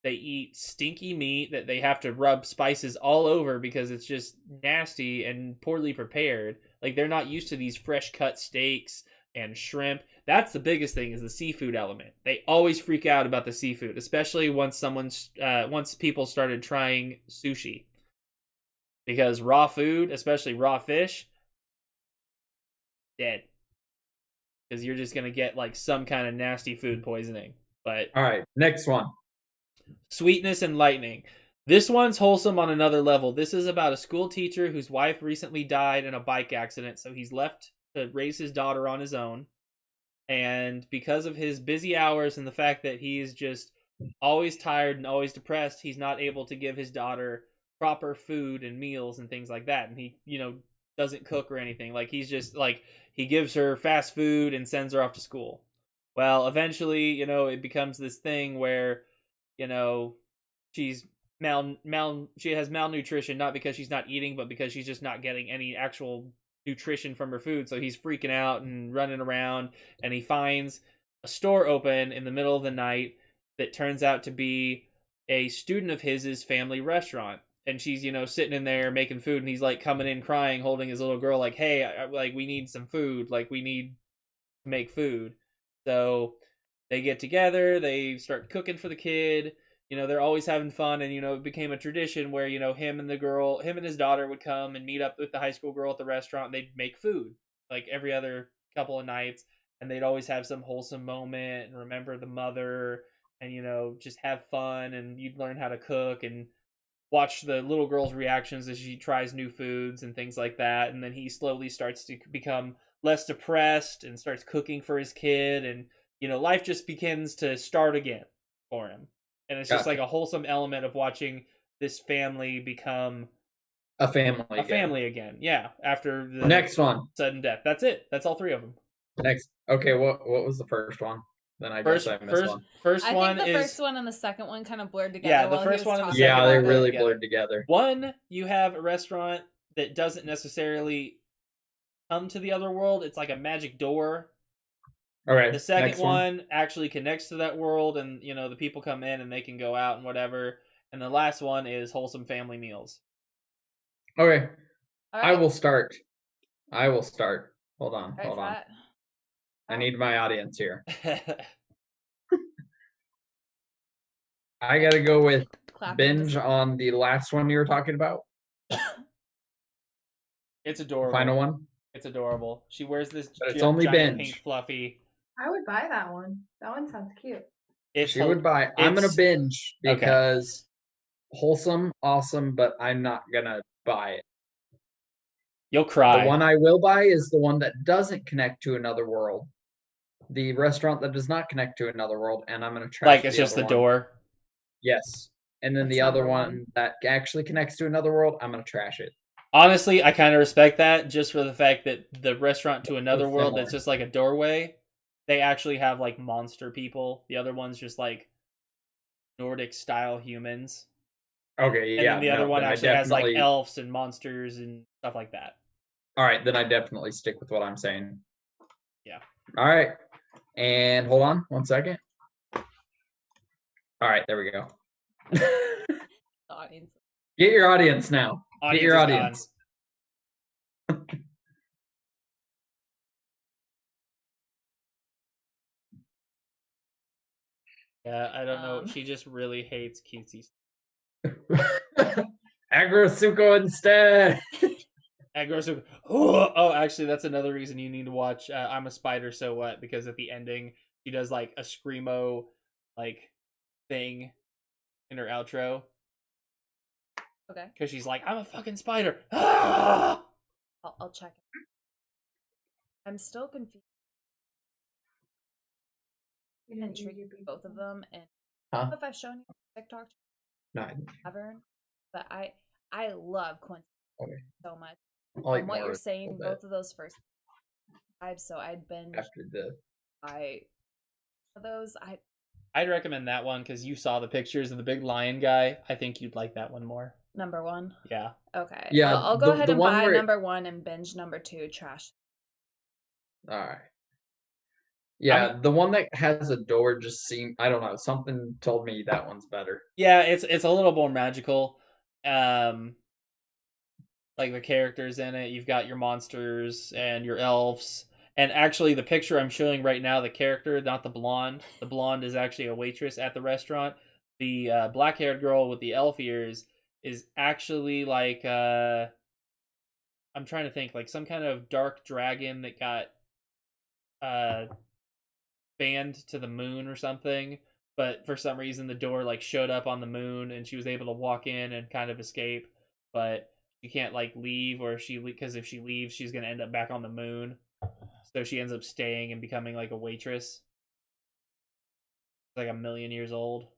They eat stinky meat that they have to rub spices all over because it's just nasty and poorly prepared. Like, they're not used to these fresh cut steaks and shrimp. That's the biggest thing, is the seafood element. They always freak out about the seafood, especially once once people started trying sushi. Because raw food, especially raw fish, dead. Because you're just going to get like some kind of nasty food poisoning. But all right, next one. Sweetness and Lightning. This one's wholesome on another level. This is about a school teacher whose wife recently died in a bike accident, so he's left to raise his daughter on his own. And because of his busy hours and the fact that he's just always tired and always depressed, he's not able to give his daughter proper food and meals and things like that. And he, you know, doesn't cook or anything. Like, he's just like, he gives her fast food and sends her off to school. Well, eventually, you know, it becomes this thing where, you know, she's she has malnutrition, not because she's not eating, but because she's just not getting any actual nutrition from her food. So he's freaking out and running around, and he finds a store open in the middle of the night that turns out to be a student of his family restaurant. And she's, you know, sitting in there making food, and he's like coming in crying, holding his little girl, like, hey, like, we need some food, like, we need to make food. So they get together, they start cooking for the kid. You know, they're always having fun, and, you know, it became a tradition where, you know, him and his daughter would come and meet up with the high school girl at the restaurant, and they'd make food, like, every other couple of nights, and they'd always have some wholesome moment and remember the mother and, you know, just have fun, and you'd learn how to cook and watch the little girl's reactions as she tries new foods and things like that, and then he slowly starts to become less depressed and starts cooking for his kid, and, you know, life just begins to start again for him. And it's just like a wholesome element of watching this family become a family again. Yeah, after the next one, sudden death. That's it. That's all three of them. Next. Okay, what was the first one? Then I guess I missed one. First I one think the is first one and the second one kind of blurred together. Yeah, the first one and the second yeah, they one really blurred together. One, you have a restaurant that doesn't necessarily come to the other world. It's like a magic door. All right. The second one actually connects to that world, and, you know, the people come in and they can go out and whatever. And the last one is wholesome family meals. Okay. All right. I will start. Hold on. All right, Fat. I need my audience here. I gotta go with binge on the last one you were talking about. It's adorable. Final one. It's adorable. She wears this but it's only giant binge. pink fluffy. I would buy that one. That one sounds cute. She would buy. I'm gonna binge because wholesome, awesome, but I'm not gonna buy it. You'll cry. The one I will buy is the one that doesn't connect to another world. The restaurant that does not connect to another world, and I'm gonna try. Like, it's just the door. Yes, and then the other one that actually connects to another world, I'm gonna trash it. Honestly, I kind of respect that, just for the fact that the restaurant to another world that's just like a doorway, they actually have like monster people. The other one's just like Nordic style humans. Okay, And yeah. then the other no, one then I actually has like definitely- elves and monsters and stuff like that. All right, then I definitely stick with what I'm saying. Yeah. All right. And hold on 1 second. All right, there we go. The audience. Get your audience now. Get your is audience. Yeah, I don't know. She just really hates cutesy. Aggro instead. Aggro. Oh, actually, that's another reason you need to watch I'm a Spider, So What? Because at the ending, she does like a screamo like thing in her outro. Okay. Because she's like, I'm a fucking spider. Ah! I'll check it. I'm still confused. And trigger both of them, and I don't know if I've shown you TikTok No. Tavern, but I love Quincy so much. Like What you're saying, both of those first vibes, so I'd binge after the those. I'd recommend that one because you saw the pictures of the big lion guy. I think you'd like that one more. Number 1. Yeah. Okay. Yeah, I'll go ahead and buy where... number 1 and binge number 2. Trash. All right. Yeah, the one that has a door just seemed, I don't know, something told me that one's better. Yeah, it's a little more magical. Like the characters in it, you've got your monsters and your elves. And actually, the picture I'm showing right now, the character, not the blonde. The blonde is actually a waitress at the restaurant. The black-haired girl with the elf ears is actually like I'm trying to think, like some kind of dark dragon that got banned to the moon or something. But for some reason, the door like showed up on the moon, and she was able to walk in and kind of escape. But she can't like leave, or because if she leaves, she's gonna end up back on the moon. So she ends up staying and becoming like a waitress. Like 1,000,000 years old.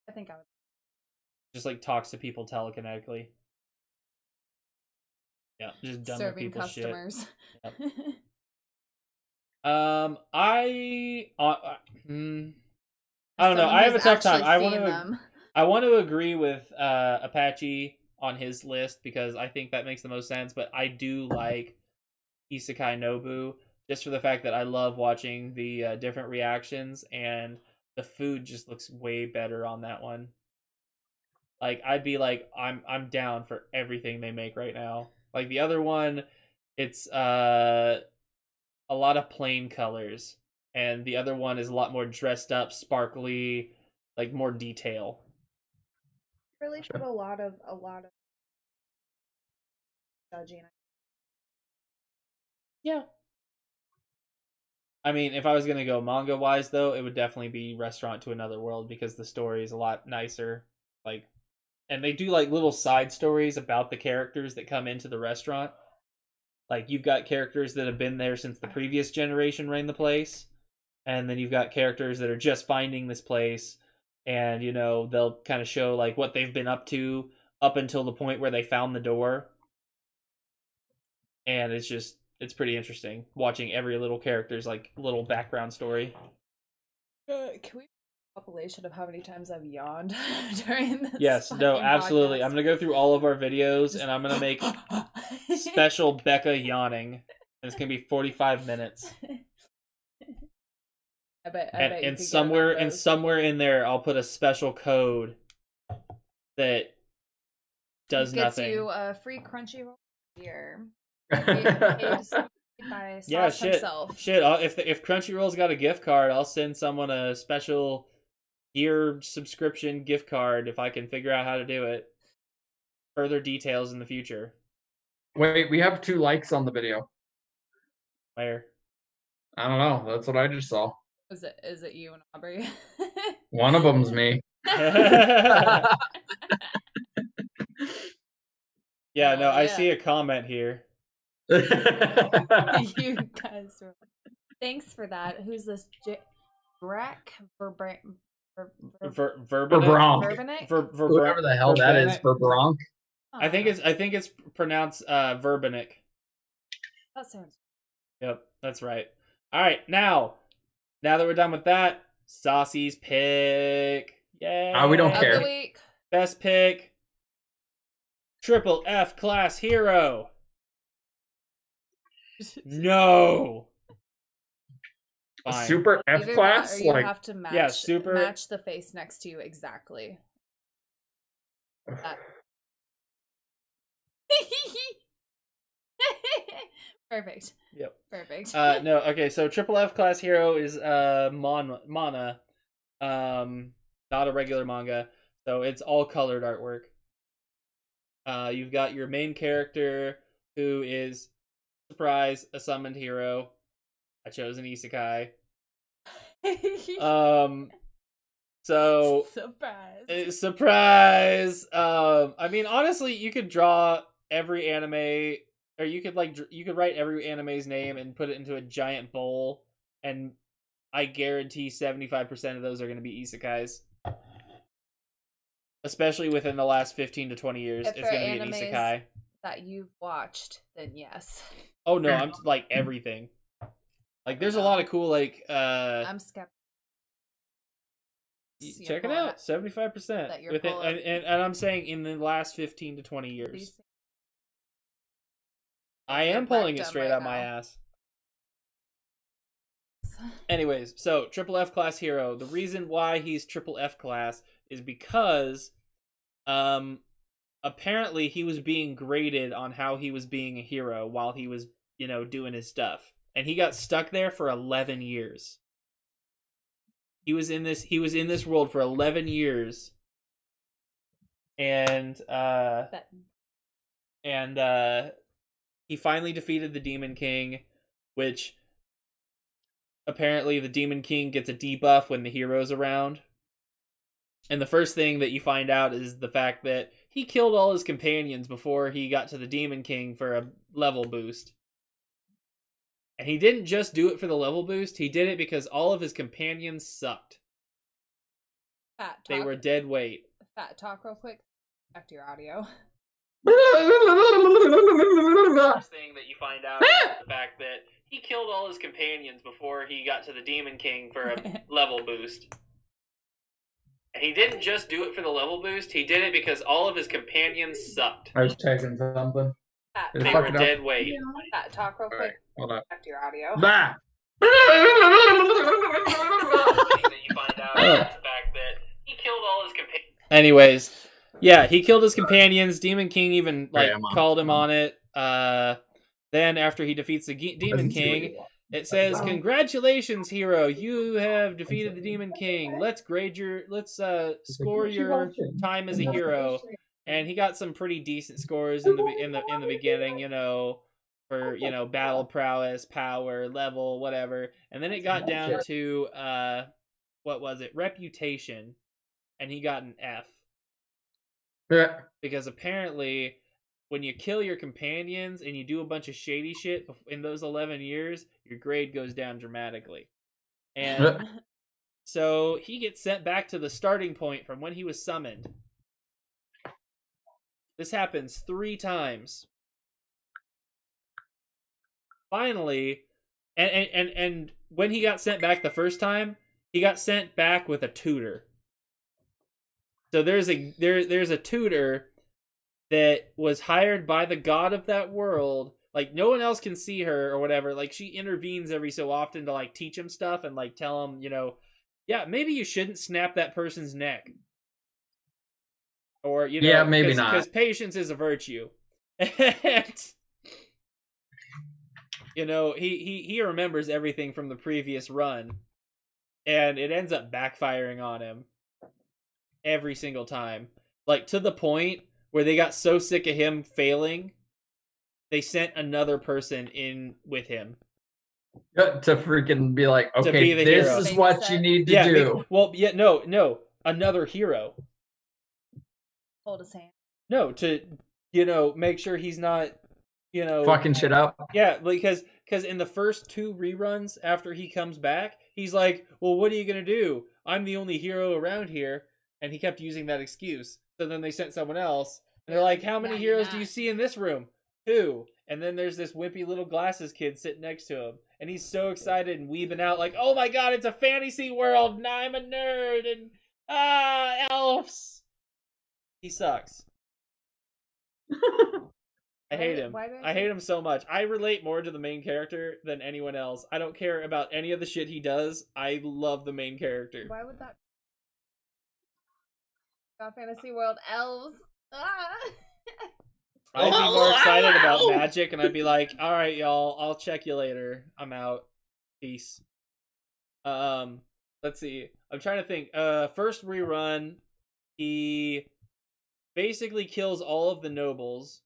I think I would. Just like talks to people telekinetically. Yeah, just done with people's customers. Shit. Yep. I don't know. I have a tough time. I want to agree with Apache on his list because I think that makes the most sense. But I do like Isekai Nobu just for the fact that I love watching the different reactions, and the food just looks way better on that one. Like I'd be like, I'm down for everything they make right now. Like the other one, it's a lot of plain colors, and the other one is a lot more dressed up, sparkly, like more detail. Really put a lot of judging. Yeah. I mean, if I was gonna go manga wise though, it would definitely be Restaurant to Another World because the story is a lot nicer. Like, and they do like little side stories about the characters that come into the restaurant. Like you've got characters that have been there since the previous generation ran the place, and then you've got characters that are just finding this place, and you know they'll kind of show like what they've been up to up until the point where they found the door. And it's pretty interesting watching every little character's like little background story. Can we population of how many times I've yawned during this? Yes, no, absolutely. Podcast? I'm gonna go through all of our videos and I'm gonna make special Becca yawning. And it's gonna be 45 minutes. I bet and somewhere in there I'll put a special code that does nothing. Gets you a free Crunchyroll here. Yeah, shit. Himself. Shit. If Crunchyroll's got a gift card, I'll send someone a special year subscription gift card if I can figure out how to do it. Further details in the future. Wait, we have 2 likes on the video. Where? I don't know. That's what I just saw. Is it you and Aubrey? One of them's me. Yeah, no, I see a comment here. You guys are... Thanks for that. Who's this? Brack Verbronk. Whoever the hell that is, Verbronk. I think it's pronounced Verbanic. That sounds. Yep, that's right. All right, now that we're done with that, Saucy's pick. Yeah. We don't Of care. the week. Best pick. Triple F class hero. No. A Fine. super F Either class? that or you Like, have to match, super- match the face next to you exactly. Perfect. Yep. Perfect. No, okay, so Triple F class hero is mana. Not a regular manga. So it's all colored artwork. You've got your main character who is, surprise, a summoned hero. I chose an isekai. So Surprise. surprise. I mean, honestly, you could draw every anime, or you could write every anime's name and put it into a giant bowl, and I guarantee 75% of those are going to be isekais. Especially within the last 15 to 20 years, If it's going to be an animes isekai. that you've watched, then yes. Oh no, I'm like everything. Like, there's a lot of cool, like, I'm skeptical. check it out, 75%. that you're Within, pulling. and I'm saying in the last 15 to 20 years. I am pulling it straight out my ass. Anyways, so Triple F class hero. The reason why he's Triple F class is because, apparently he was being graded on how he was being a hero while he was, doing his stuff, and he got stuck there for 11 years. He was in this world for 11 years, and he finally defeated the Demon King, which apparently the Demon King gets a debuff when the hero's around. And the first thing that you find out is the fact that he killed all his companions before he got to the Demon King for a level boost. And he didn't just do it for the level boost, he did it because all of his companions sucked. Fat talk. They were dead weight. Fat talk real quick. Back to your audio. First thing that you find out is the fact that he killed all his companions before he got to the Demon King for a level boost. And he didn't just do it for the level boost, he did it because all of his companions sucked. I was checking something. Fat They talk. were dead weight. Fat talk real quick. Alright, hold on. Back to your audio. Bah! Anyways, yeah, he killed his companions. Demon King even called him on it. Then after he defeats the Demon King, it says, "Congratulations, hero! You have defeated the Demon King. Let's score your time as a hero." And he got some pretty decent scores in the beginning, for battle prowess, power, level, whatever. And then it got down to what was it? Reputation, and he got an F. Yeah. Because apparently, when you kill your companions and you do a bunch of shady shit in those 11 years, your grade goes down dramatically. And so he gets sent back to the starting point from when he was summoned. This happens 3 times. Finally, and when he got sent back the first time, he got sent back with a tutor. So there's a tutor that was hired by the god of that world. Like, no one else can see her or whatever. Like, she intervenes every so often to, like, teach him stuff and, like, tell him, yeah, maybe you shouldn't snap that person's neck. Or, yeah, maybe not. Because patience is a virtue. And, he remembers everything from the previous run. And it ends up backfiring on him every single time. Like, to the point where they got so sick of him failing, they sent another person in with him. To freaking be like, okay, be the this hero. is what you need to do. No, another hero. Hold his hand. No, to, make sure he's not, Fucking shit up. Yeah, because in the first 2 reruns after he comes back, he's like, well, what are you going to do? I'm the only hero around here. And he kept using that excuse. So then they sent someone else. And they're like, how many heroes do you see in this room? 2. And then there's this wimpy little glasses kid sitting next to him. and he's so excited and weebing out like, oh my god, it's a fantasy world, and I'm a nerd, and elves. He sucks. I hate him. I hate him so much. I relate more to the main character than anyone else. I don't care about any of the shit he does. I love the main character. Why would that? Got fantasy world elves. I'd be more excited about magic, and I'd be like, all right, y'all, I'll check you later. I'm out. Peace. Let's see. I'm trying to think. First rerun, he basically kills all of the nobles,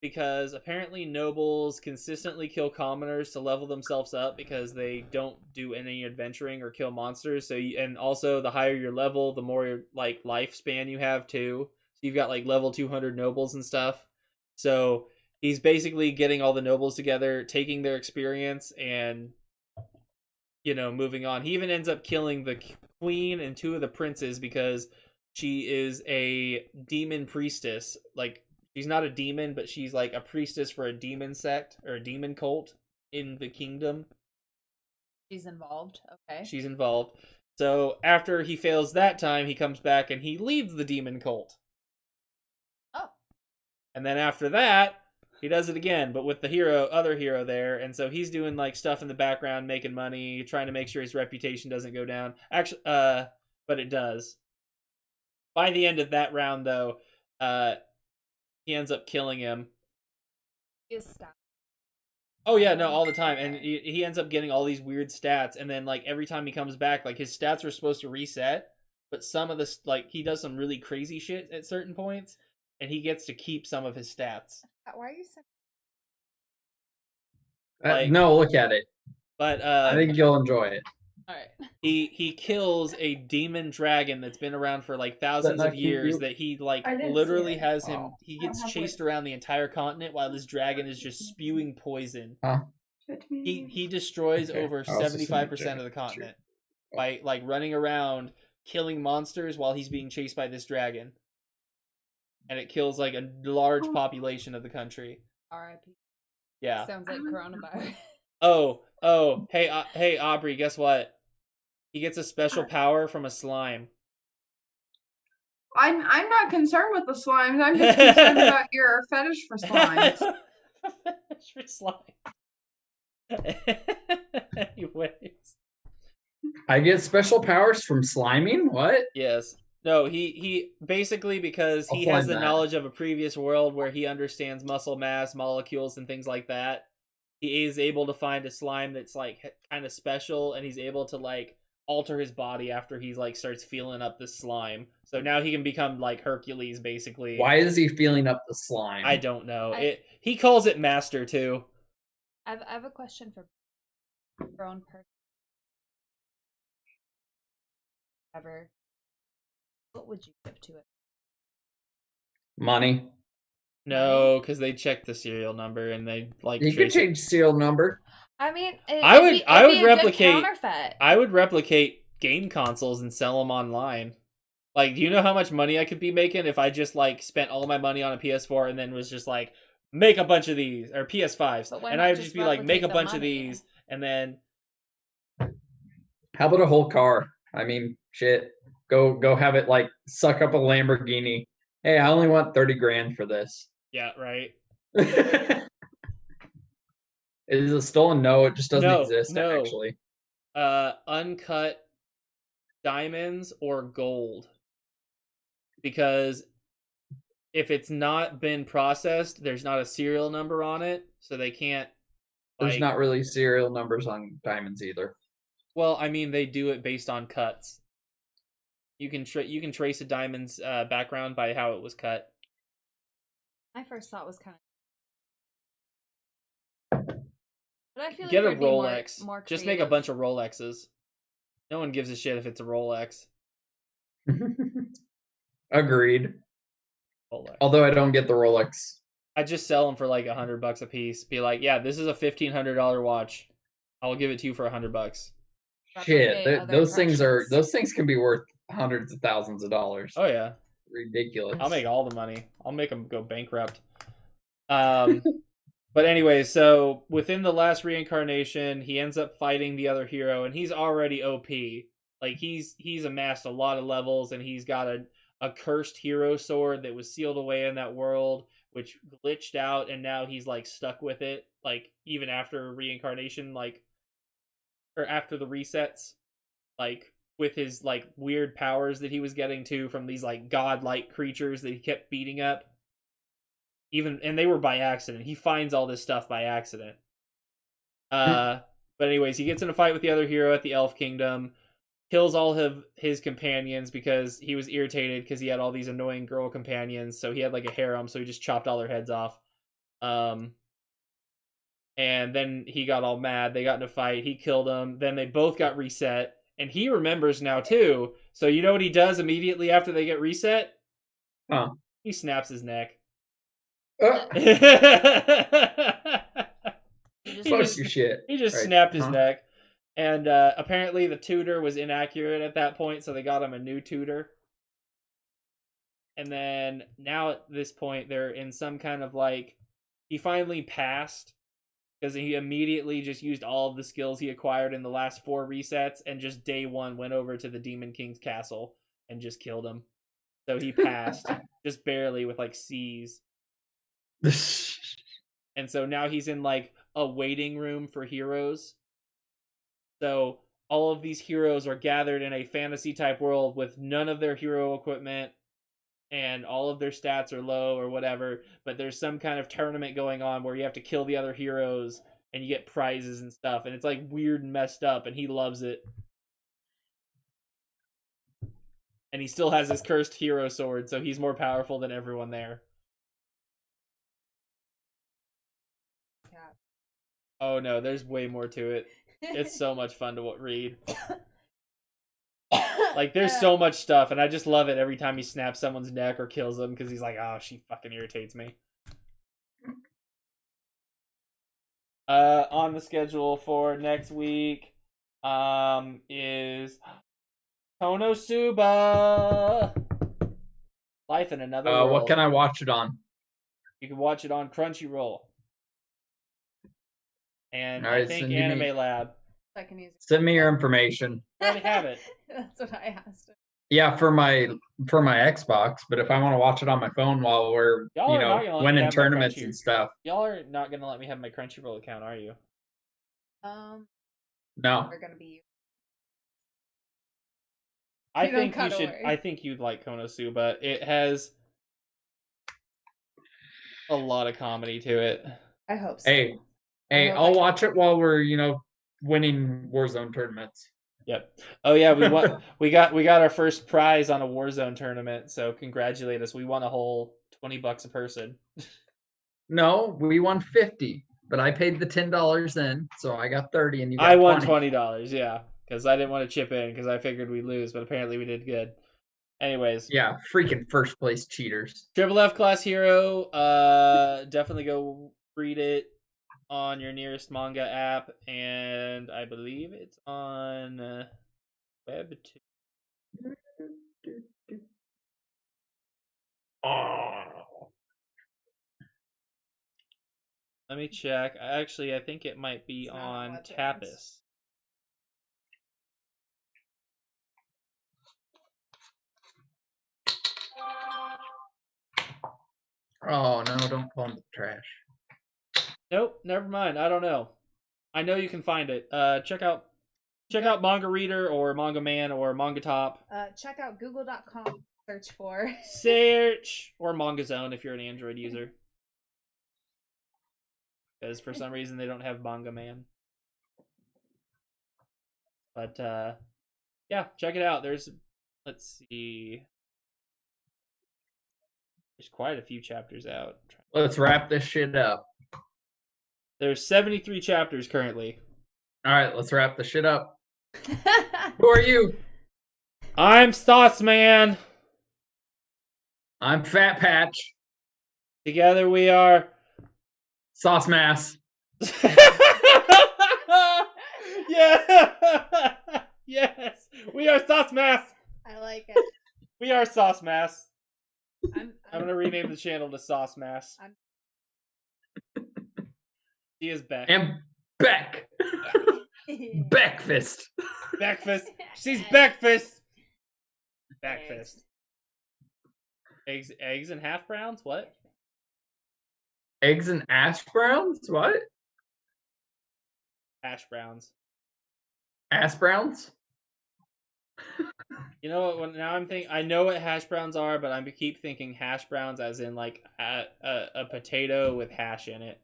because apparently nobles consistently kill commoners to level themselves up because they don't do any adventuring or kill monsters. So and also the higher your level, the more like lifespan you have too. So you've got like level 200 nobles and stuff. So he's basically getting all the nobles together, taking their experience, and moving on. He even ends up killing the queen and 2 of the princes because she is a demon priestess. Like, she's not a demon, but she's like a priestess for a demon sect or a demon cult in the kingdom. She's involved. Okay. She's involved. So after he fails that time, he comes back and he leads the demon cult. Oh. And then after that, he does it again, but with the other hero there. And so he's doing like stuff in the background, making money, trying to make sure his reputation doesn't go down. Actually, but it does. By the end of that round, though, he ends up killing him. Oh yeah, no, all the time. And he ends up getting all these weird stats, and then like every time he comes back, like his stats are supposed to reset, but some of this, like, he does some really crazy shit at certain points, and he gets to keep some of his stats. Why are you so... No, look at it. But I think you'll enjoy it. All right. He kills a demon dragon that's been around for like thousands of years, that he like literally has him. He gets chased around the entire continent while this dragon is just spewing poison. He destroys over 75% of the continent by like running around killing monsters while he's being chased by this dragon, and it kills like a large population of the country. R.I.P. Yeah. Sounds like coronavirus. Hey, Aubrey, guess what? He gets a special power from a slime. I'm not concerned with the slimes. I'm just concerned about your fetish for slimes. Fetish for slime. Anyways. I get special powers from sliming? What? Yes. No, he basically, because he has the knowledge of a previous world where he understands muscle mass, molecules, and things like that. He is able to find a slime that's like kind of special, and he's able to like alter his body after he like starts feeling up this slime. So now he can become like Hercules, basically. Why is he feeling up the slime? I don't know. He calls it master too. I have a question for your own person. Ever, what would you give to it? Money. No, because they check the serial number and they like. You could change serial number. I mean, I would replicate. I would replicate game consoles and sell them online. Like, do you know how much money I could be making if I just like spent all my money on a PS4 and then was just like, make a bunch of these, or PS5s, and I'd just be like, make a bunch of these, and then. How about a whole car? I mean, shit. Go have it like suck up a Lamborghini. Hey, I only want 30 grand for this. Yeah, right. Is it stolen? No, it just doesn't exist, actually. Uncut diamonds or gold. Because if it's not been processed, there's not a serial number on it, so they can't. There's not really serial numbers on diamonds either. Well, I mean, they do it based on cuts. You can trace a diamond's background by how it was cut. My first thought was kind of, but I feel like get a Rolex. More just make a bunch of Rolexes. No one gives a shit if it's a Rolex. Agreed. Rolex. Although I don't get the Rolex. I just sell them for like $100 a piece. Be like, yeah, this is a $1,500 watch. I'll give it to you for $100. Shit, those things can be worth hundreds of thousands of dollars. Oh yeah, ridiculous. I'll make all the money. I'll make them go bankrupt. But But anyway, so within the last reincarnation, he ends up fighting the other hero, and he's already OP. Like he's amassed a lot of levels, and he's got a cursed hero sword that was sealed away in that world, which glitched out, and now he's like stuck with it, like even after reincarnation, like or after the resets, like with his like weird powers that he was getting to from these like godlike creatures that he kept beating up. Even and they were by accident. He finds all this stuff by accident. But anyways, he gets in a fight with the other hero at the Elf Kingdom, kills all of his companions because he was irritated because he had all these annoying girl companions. So he had like a harem, so he just chopped all their heads off. And then he got all mad. They got in a fight. He killed them. Then they both got reset, and he remembers now too. So you know what he does immediately after they get reset? Huh. He snaps his neck. Fuck He your shit. He just Right. snapped his neck. And apparently the tutor was inaccurate at that point, so they got him a new tutor. And then now at this point, they're in some kind of like... He finally passed because he immediately just used all of the skills he acquired in the last 4 resets and just day 1 went over to the Demon King's castle and just killed him. So he passed, just barely with like C's. And so now he's in like a waiting room for heroes. So all of these heroes are gathered in a fantasy type world with none of their hero equipment and all of their stats are low or whatever, but there's some kind of tournament going on where you have to kill the other heroes and you get prizes and stuff, and it's like weird and messed up, and he loves it. And he still has his cursed hero sword, so he's more powerful than everyone there. Oh no, there's way more to it. It's so much fun to read. Like, there's so much stuff, and I just love it every time he snaps someone's neck or kills them, because he's like, oh, she fucking irritates me. On the schedule for next week is Konosuba! Life in Another World. What can I watch it on? You can watch it on Crunchyroll. And All right, I think send Anime me- Lab. I can use it. Send me your information. I already have it. That's what I asked. Yeah, for my Xbox, but if I want to watch it on my phone while we're Y'all are not gonna let me winning have my tournaments Crunchy- and stuff, Y'all are not gonna let me have my Crunchyroll account, are you? no. We're gonna be. I You don't think you gotta should. worry. I think you'd like Konosuba. It has a lot of comedy to it. I hope so. Hey, I hope I I'll can- watch it while we're winning Warzone tournaments. Yep. Oh yeah, we got our first prize on a Warzone tournament. So congratulate us. We won a whole $20 a person. No, we won 50, but I paid the $10 in, so I got 30, and you got I won 20. $20. Yeah, because I didn't want to chip in because I figured we'd lose, but apparently we did good. Anyways, Yeah, freaking first place cheaters. Triple F Class Hero. Definitely go read it on your nearest manga app, and I believe it's on Webtoon. Oh. Let me check. I think it might be It's not on on Webtoons. Tapas. Oh no! Don't pull in the trash. Nope, never mind. I don't know. I know you can find it. Check out Manga Reader or Manga Man or Manga Top. Check out google.com. Search for. Search or Manga Zone if you're an Android user. Because for some reason they don't have Manga Man. But yeah, check it out. Let's see. There's quite a few chapters out. Let's wrap this shit up. There's 73 chapters currently. All right, let's wrap the shit up. Who are you? I'm Sauce Man. I'm Fat Patch. Together we are Sauce Mass. Yeah. Yes. We are Sauce Mass. I like it. We are Sauce Mass. I'm I'm gonna rename the channel to Sauce Mass. She is Beck. And Beck. Beckfist. Beckfist. She's Beckfist. Beckfist. Eggs and half browns? What? Eggs and ash browns? What? Hash browns. Ash browns? You know what? Now I'm thinking. I know what hash browns are, but I keep thinking hash browns as in like a potato with hash in it.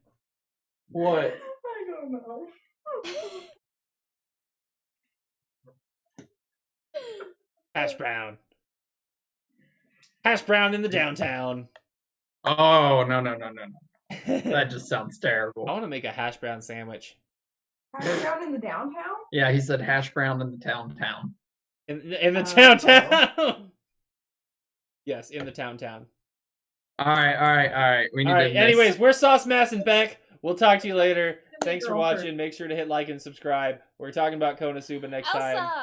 What? I don't know. Hash brown. Hash brown in the downtown. Oh, no. That just sounds terrible. I want to make a hash brown sandwich. Hash brown in the downtown? Yeah, he said hash brown in the town. In the town. Yes, in the town. All right. We need All right. to Anyways, we're Sauce Mass and Beck. We'll talk to you later. Thanks for watching. Make sure to hit like and subscribe. We're talking about Konosuba next time. Elsa!